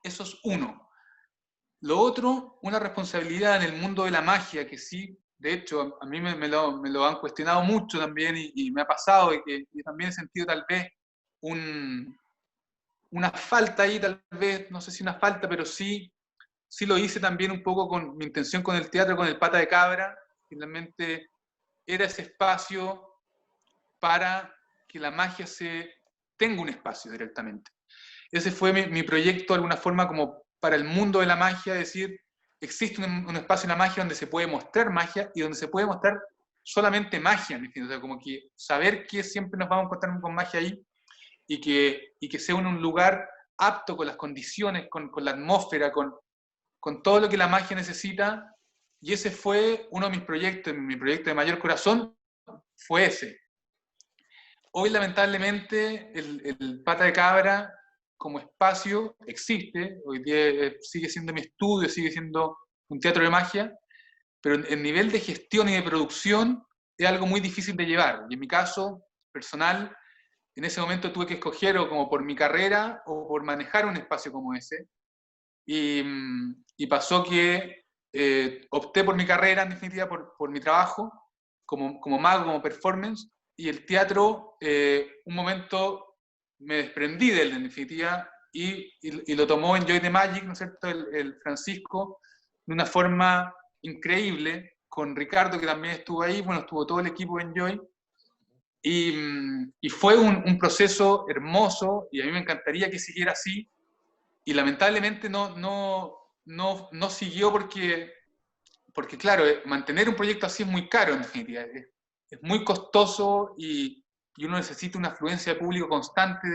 Eso es uno. Lo otro, una responsabilidad en el mundo de la magia, que sí, de hecho, a mí me lo han cuestionado mucho también y me ha pasado, y que yo también he sentido tal vez una falta ahí, tal vez, no sé si una falta, pero sí lo hice también un poco con mi intención con el teatro, con el Pata de Cabra. Finalmente era ese espacio para que la magia tenga un espacio directamente. Ese fue mi proyecto de alguna forma como para el mundo de la magia, es decir, existe un espacio en la magia donde se puede mostrar magia y donde se puede mostrar solamente magia, o sea, como que saber que siempre nos vamos a encontrar con magia ahí y que sea un lugar apto con las condiciones, con la atmósfera, con todo lo que la magia necesita. Y ese fue uno de mis proyectos, mi proyecto de mayor corazón fue ese. Hoy lamentablemente el Pata de Cabra como espacio existe, hoy día sigue siendo mi estudio, sigue siendo un teatro de magia, pero el nivel de gestión y de producción es algo muy difícil de llevar. Y en mi caso personal, en ese momento tuve que escoger o como por mi carrera o por manejar un espacio como ese. Y pasó que opté por mi carrera, en definitiva, por mi trabajo como mago, como performance, y el teatro, un momento me desprendí de él, en definitiva, y lo tomó Enjoy the Magic, ¿no es cierto?, el Francisco, de una forma increíble, con Ricardo, que también estuvo ahí, bueno, estuvo todo el equipo de Enjoy, y fue un proceso hermoso, y a mí me encantaría que siguiera así, y lamentablemente no siguió porque claro, mantener un proyecto así es muy caro, en definitiva, es muy costoso y uno necesita una afluencia de público constante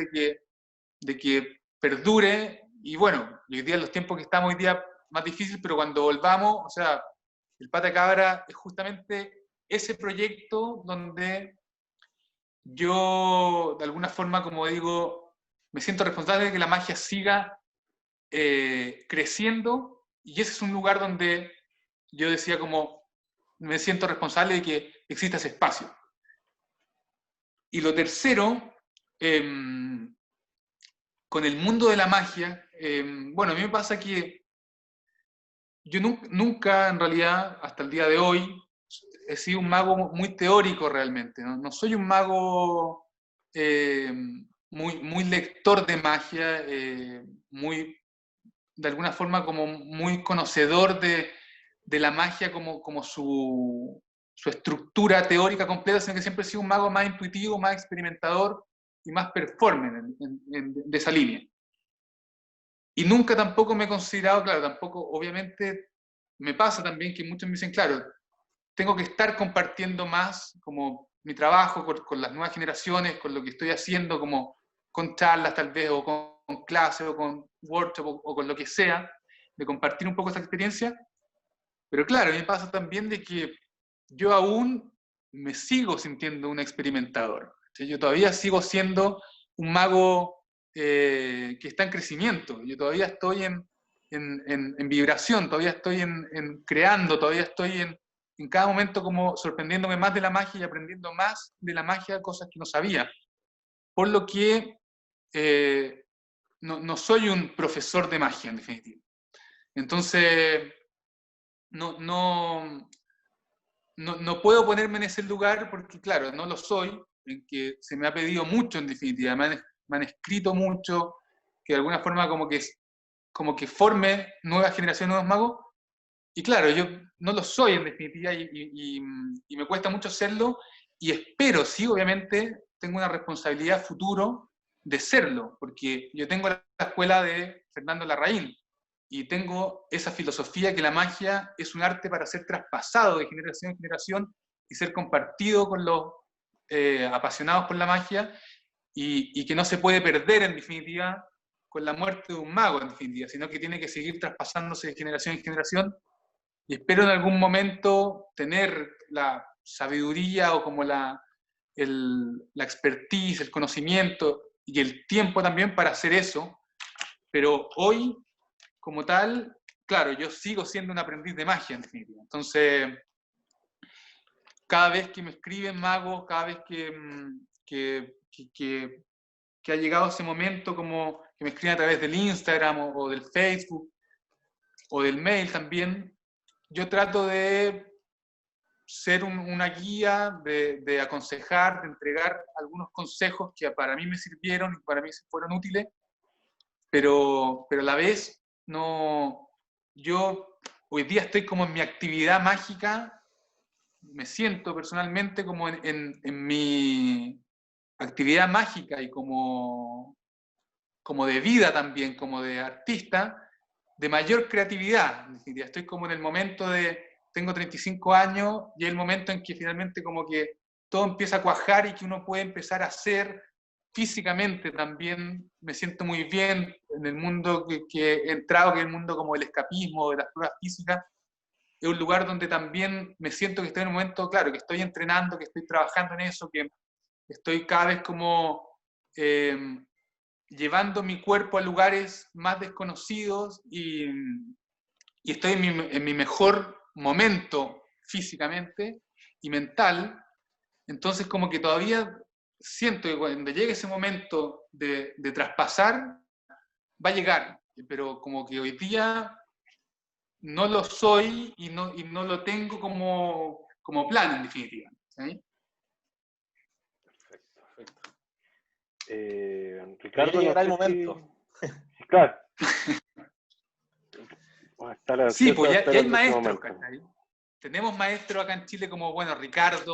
de que perdure. Y bueno, hoy día, en los tiempos que estamos hoy día, más difícil, pero cuando volvamos, o sea, el Pata Cabra es justamente ese proyecto donde yo, de alguna forma, como digo, me siento responsable de que la magia siga creciendo, y ese es un lugar donde yo decía como me siento responsable de que exista ese espacio. Y lo tercero, con el mundo de la magia, bueno, a mí me pasa que yo nunca, en realidad, hasta el día de hoy, he sido un mago muy teórico realmente, no soy un mago muy lector de magia, de alguna forma como muy conocedor de la magia como su estructura teórica completa, sino que siempre he sido un mago más intuitivo, más experimentador y más performer de esa línea. Y nunca tampoco me he considerado, claro, tampoco, obviamente, me pasa también que muchos me dicen, claro, tengo que estar compartiendo más, como mi trabajo con las nuevas generaciones, con lo que estoy haciendo, como con charlas tal vez, o con clases, o con workshops, o con lo que sea, de compartir un poco esa experiencia. Pero claro, a mí me pasa también de que yo aún me sigo sintiendo un experimentador. ¿Sí? Yo todavía sigo siendo un mago que está en crecimiento. Yo todavía estoy en vibración, todavía estoy en creando, todavía estoy en cada momento como sorprendiéndome más de la magia y aprendiendo más de la magia, cosas que no sabía. Por lo que no soy un profesor de magia, en definitiva. Entonces, no puedo ponerme en ese lugar porque, claro, no lo soy, en que se me ha pedido mucho, en definitiva, me han escrito mucho, que de alguna forma como que forme nueva generación, nuevos magos, y claro, yo no lo soy, en definitiva, y me cuesta mucho serlo, y espero, sí, obviamente, tengo una responsabilidad futuro de serlo, porque yo tengo la escuela de Fernando Larraín, y tengo esa filosofía que la magia es un arte para ser traspasado de generación en generación y ser compartido con los apasionados por la magia, y que no se puede perder, en definitiva, con la muerte de un mago, en definitiva, sino que tiene que seguir traspasándose de generación en generación, y espero en algún momento tener la sabiduría o como la expertise, el conocimiento y el tiempo también para hacer eso, pero hoy, como tal, claro, yo sigo siendo un aprendiz de magia, en definitiva. Entonces, cada vez que me escriben magos, cada vez que ha llegado ese momento, como que me escriben a través del Instagram o del Facebook o del mail también, yo trato de ser una guía, de aconsejar, de entregar algunos consejos que para mí me sirvieron y para mí fueron útiles, pero a la vez no, yo hoy día estoy como en mi actividad mágica, me siento personalmente como en mi actividad mágica y como de vida también, como de artista, de mayor creatividad. Estoy como en el momento tengo 35 años y es el momento en que finalmente como que todo empieza a cuajar y que uno puede empezar a hacer físicamente también. Me siento muy bien en el mundo que he entrado, que es el mundo como el escapismo, de las pruebas físicas. Es un lugar donde también me siento que estoy en un momento, claro, que estoy entrenando, que estoy trabajando en eso, que estoy cada vez como llevando mi cuerpo a lugares más desconocidos y estoy en mi mejor momento físicamente y mental. Entonces como que todavía siento que cuando llegue ese momento de traspasar, va a llegar, pero como que hoy día no lo soy y no lo tengo como plan, en definitiva. ¿Sí? Perfecto. Ricardo, llegará el no sé momento. si... Claro. Sí, pues ya hay maestros, ¿cachai? Tenemos maestros acá en Chile como, bueno, Ricardo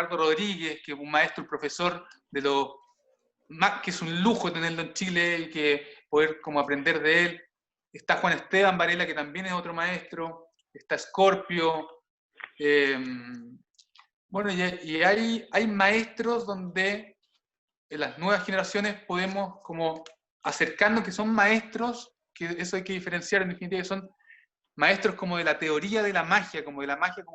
Rodríguez, que es un maestro, un profesor de lo más que es un lujo tenerlo en Chile y que poder como aprender de él. Está Juan Esteban Varela, que también es otro maestro. Está Scorpio. Bueno, y hay maestros donde en las nuevas generaciones podemos como acercarnos, que son maestros, que eso hay que diferenciar en definitiva, que son maestros como de la teoría de la magia, como de la magia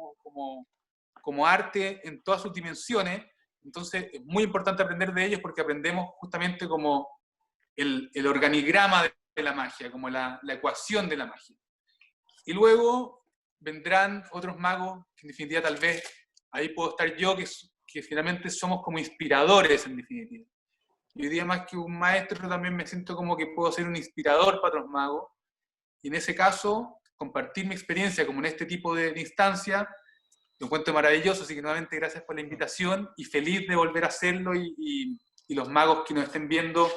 como arte en todas sus dimensiones. Entonces es muy importante aprender de ellos porque aprendemos justamente como el organigrama de la magia, como la ecuación de la magia. Y luego vendrán otros magos, que en definitiva tal vez ahí puedo estar yo, que finalmente somos como inspiradores en definitiva. Y hoy día más que un maestro también me siento como que puedo ser un inspirador para otros magos. Y en ese caso, compartir mi experiencia como en este tipo de instancia, lo encuentro maravilloso, así que nuevamente gracias por la invitación y feliz de volver a hacerlo y los magos que nos estén viendo,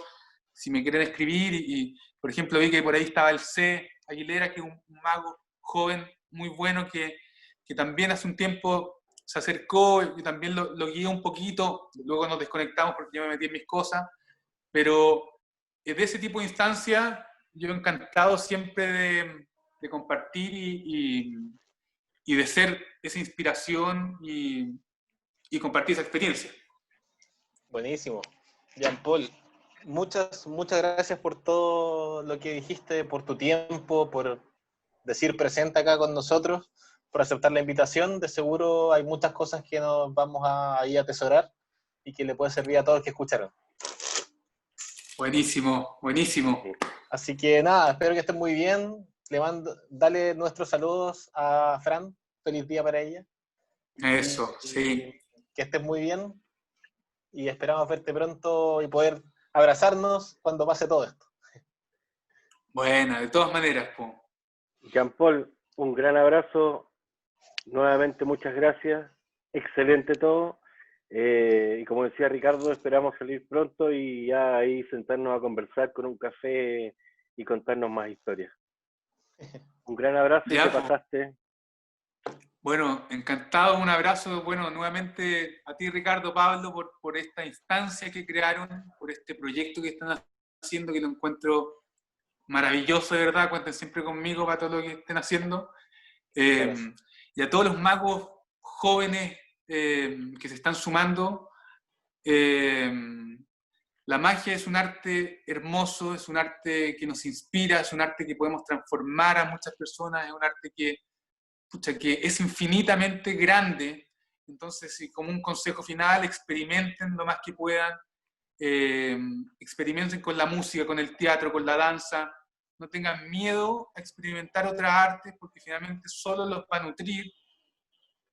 si me quieren escribir, por ejemplo vi que por ahí estaba el C. Aguilera, que es un mago joven muy bueno que también hace un tiempo se acercó y también lo guié un poquito, luego nos desconectamos porque yo me metí en mis cosas, pero de ese tipo de instancias yo encantado siempre de compartir y de ser esa inspiración y compartir esa experiencia. Buenísimo. Jean-Paul, muchas gracias por todo lo que dijiste, por tu tiempo, por decir presente acá con nosotros, por aceptar la invitación. De seguro hay muchas cosas que nos vamos a ir a atesorar y que le puede servir a todos los que escucharon. Buenísimo, buenísimo. Así que nada, espero que estén muy bien. Dale nuestros saludos a Fran. Feliz día para ella. Eso, sí. Que estés muy bien. Y esperamos verte pronto y poder abrazarnos cuando pase todo esto. Bueno, de todas maneras, pues. Jean-Paul, un gran abrazo. Nuevamente, muchas gracias. Excelente todo. Y como decía Ricardo, esperamos salir pronto y ya ahí sentarnos a conversar con un café y contarnos más historias. Un gran abrazo Ya, y te pasaste. Bueno, encantado, un abrazo, bueno, nuevamente a ti, Ricardo, Pablo, por esta instancia que crearon, por este proyecto que están haciendo, que lo encuentro maravilloso, de verdad. Cuenten siempre conmigo para todo lo que estén haciendo. Y a todos los magos jóvenes que se están sumando, la magia es un arte hermoso, es un arte que nos inspira, es un arte que podemos transformar a muchas personas, es un arte que es infinitamente grande. Entonces, como un consejo final, experimenten lo más que puedan, experimenten con la música, con el teatro, con la danza, no tengan miedo a experimentar otras artes, porque finalmente solo los va a nutrir.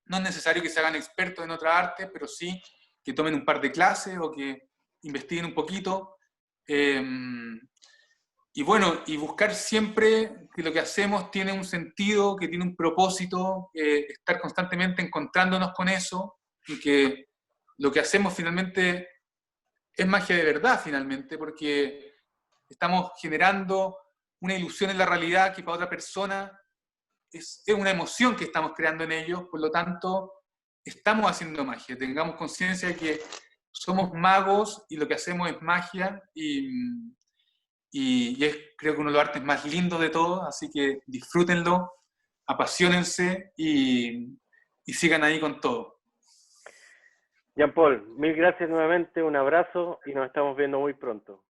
No es necesario que se hagan expertos en otra arte, pero sí que tomen un par de clases o que investiguen un poquito. Y bueno, y buscar siempre que lo que hacemos tiene un sentido, que tiene un propósito, estar constantemente encontrándonos con eso, y que lo que hacemos finalmente es magia de verdad, finalmente, porque estamos generando una ilusión en la realidad que para otra persona es una emoción que estamos creando en ellos, por lo tanto, estamos haciendo magia. Tengamos conciencia de que somos magos y lo que hacemos es magia, y es, creo que uno de los artes más lindos de todos, así que disfrútenlo, apasionense y sigan ahí con todo. Jean-Paul, mil gracias nuevamente, un abrazo y nos estamos viendo muy pronto.